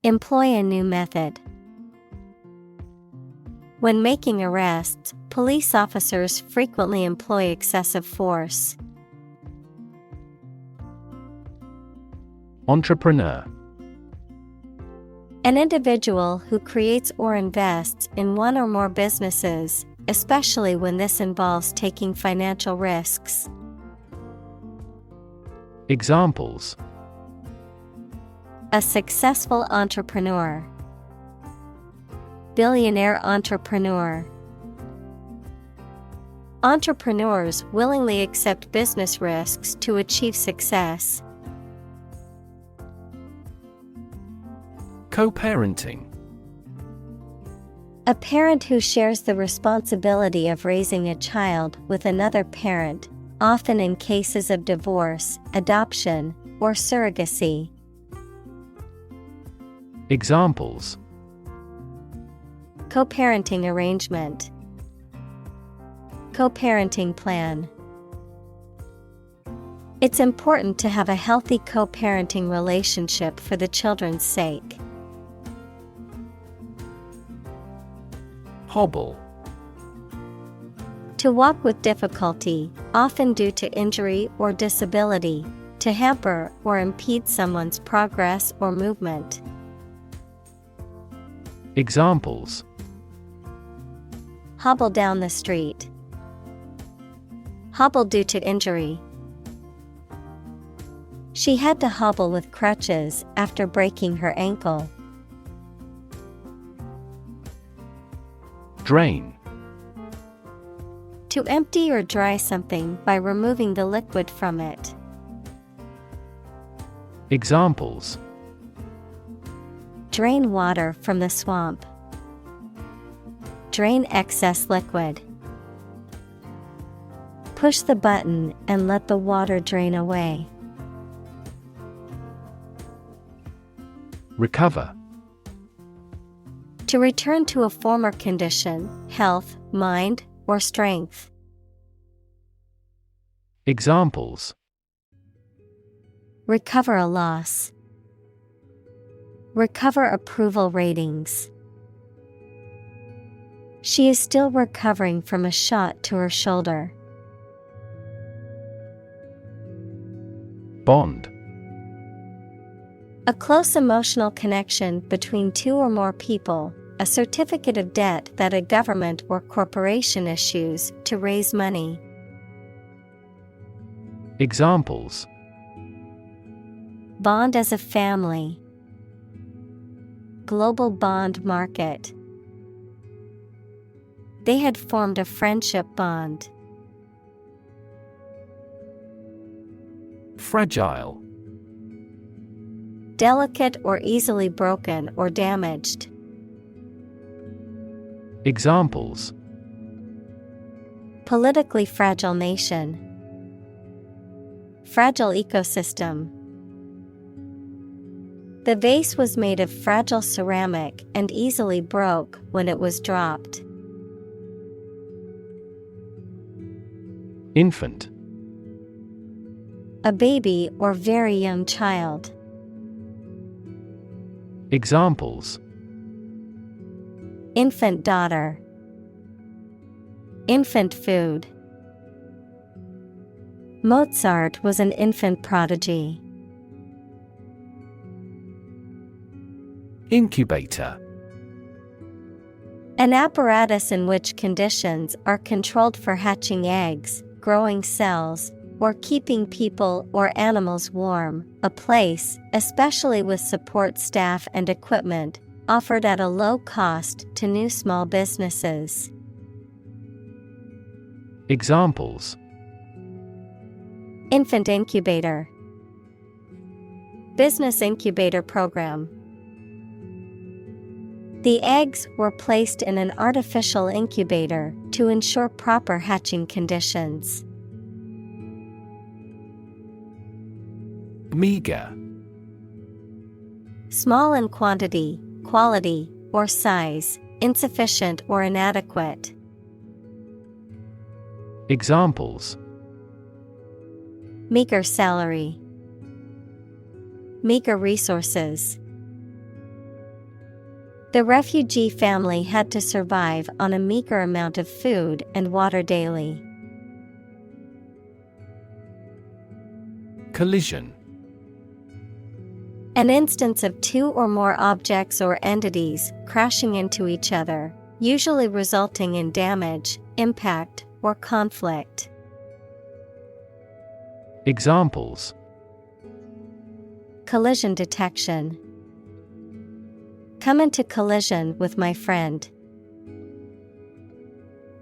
Employ a new method. When making arrests, police officers frequently employ excessive force. Entrepreneur. An individual who creates or invests in one or more businesses, especially when this involves taking financial risks. Examples: A successful entrepreneur. Billionaire entrepreneur. Entrepreneurs willingly accept business risks to achieve success. Co-parenting. A parent who shares the responsibility of raising a child with another parent, often in cases of divorce, adoption, or surrogacy. Examples: Co-parenting arrangement. Co-parenting plan. It's important to have a healthy co-parenting relationship for the children's sake. Hobble. To walk with difficulty, often due to injury or disability, to hamper or impede someone's progress or movement. Examples: Hobble down the street. Hobble due to injury. She had to hobble with crutches after breaking her ankle. Drain. To empty or dry something by removing the liquid from it. Examples: Drain water from the swamp. Drain excess liquid. Push the button and let the water drain away. Recover. To return to a former condition, health, mind, or strength. Examples: Recover a loss. Recover approval ratings. She is still recovering from a shot to her shoulder. Bond. A close emotional connection between two or more people, a certificate of debt that a government or corporation issues to raise money. Examples: Bond as a family. Global bond market. They had formed a friendship bond. Fragile. Delicate or easily broken or damaged. Examples: Politically fragile nation. Fragile ecosystem. The vase was made of fragile ceramic and easily broke when it was dropped. Infant. A baby or very young child. Examples: Infant daughter. Infant food. Mozart was an infant prodigy. Incubator. An apparatus in which conditions are controlled for hatching eggs, growing cells, or keeping people or animals warm, a place, especially with support staff and equipment, offered at a low cost to new small businesses. Examples: Infant incubator. Business incubator program. The eggs were placed in an artificial incubator to ensure proper hatching conditions. Meager. Small in quantity, quality, or size, insufficient or inadequate. Examples: Meager salary. Meager resources. The refugee family had to survive on a meager amount of food and water daily. An instance of two or more objects or entities crashing into each other, usually resulting in damage, impact, or conflict. Examples: collision detection. Come into collision with my friend.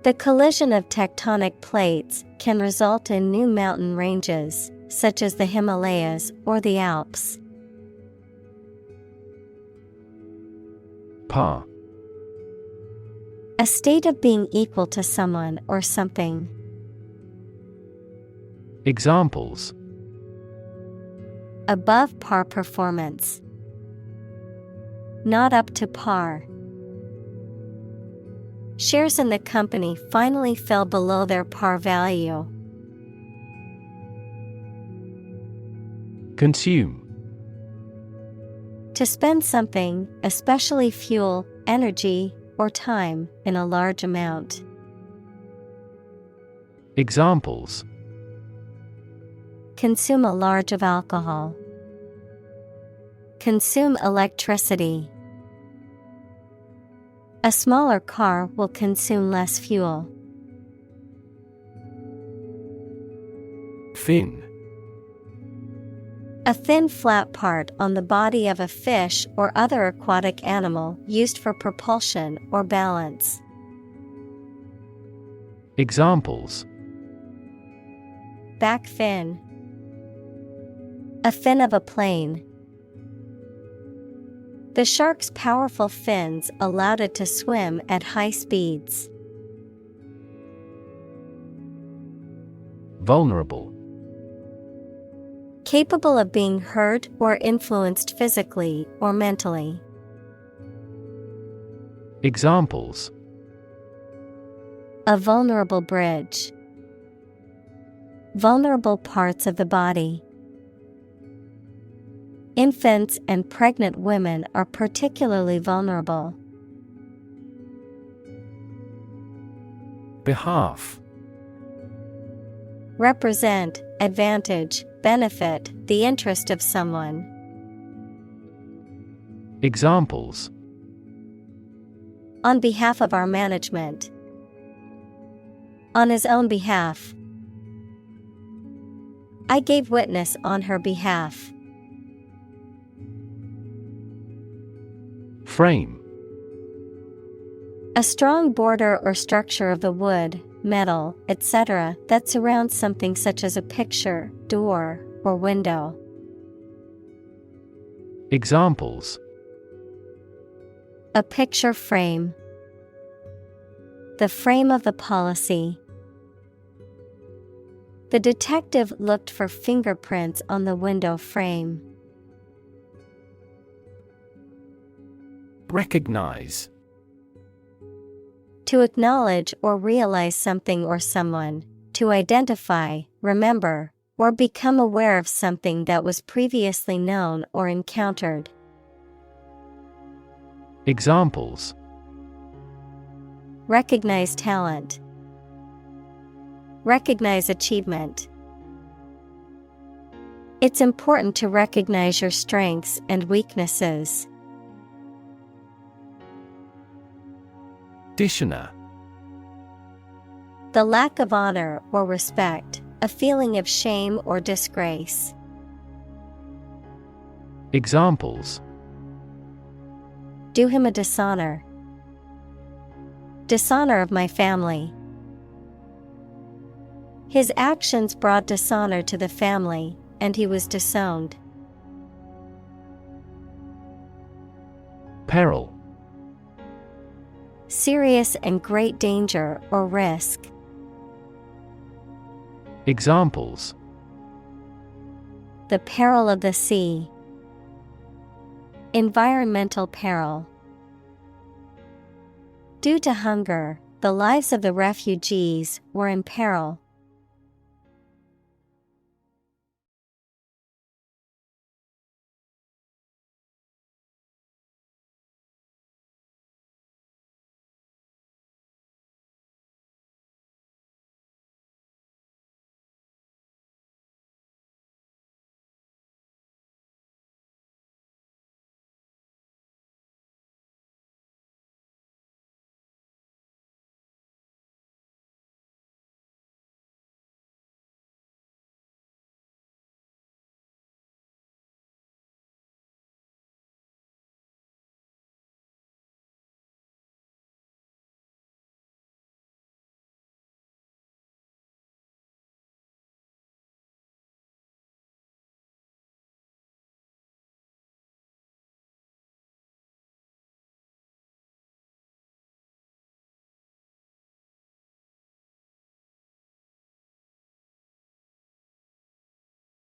The collision of tectonic plates can result in new mountain ranges, such as the Himalayas or the Alps. Par. A state of being equal to someone or something. Examples: above par performance. Not up to par. Shares in the company finally fell below their par value. Consume. To spend something, especially fuel, energy, or time, in a large amount. Examples: consume a large of alcohol. Consume electricity. A smaller car will consume less fuel. Fin. A thin flat part on the body of a fish or other aquatic animal used for propulsion or balance. Examples: back fin. A fin of a plane. The shark's powerful fins allowed it to swim at high speeds. Vulnerable. Capable of being hurt or influenced physically or mentally. Examples: a vulnerable bridge. Vulnerable parts of the body. Infants and pregnant women are particularly vulnerable. Behalf. Represent, advantage, benefit, the interest of someone. Examples: on behalf of our management. On his own behalf. I gave witness on her behalf. Frame. A strong border or structure of the wood, metal, etc. that surrounds something such as a picture, door, or window. Examples: a picture frame. The frame of the policy. The detective looked for fingerprints on the window frame. Recognize. To acknowledge or realize something or someone, to identify, remember, or become aware of something that was previously known or encountered. Examples: recognize talent. Recognize achievement. It's important to recognize your strengths and weaknesses. Dishonor. The lack of honor or respect, a feeling of shame or disgrace. Examples: do him a dishonor. Dishonor of my family. His actions brought dishonor to the family, and he was disowned. Peril. Serious and great danger or risk. Examples: the peril of the sea. Environmental peril. Due to hunger, the lives of the refugees were in peril.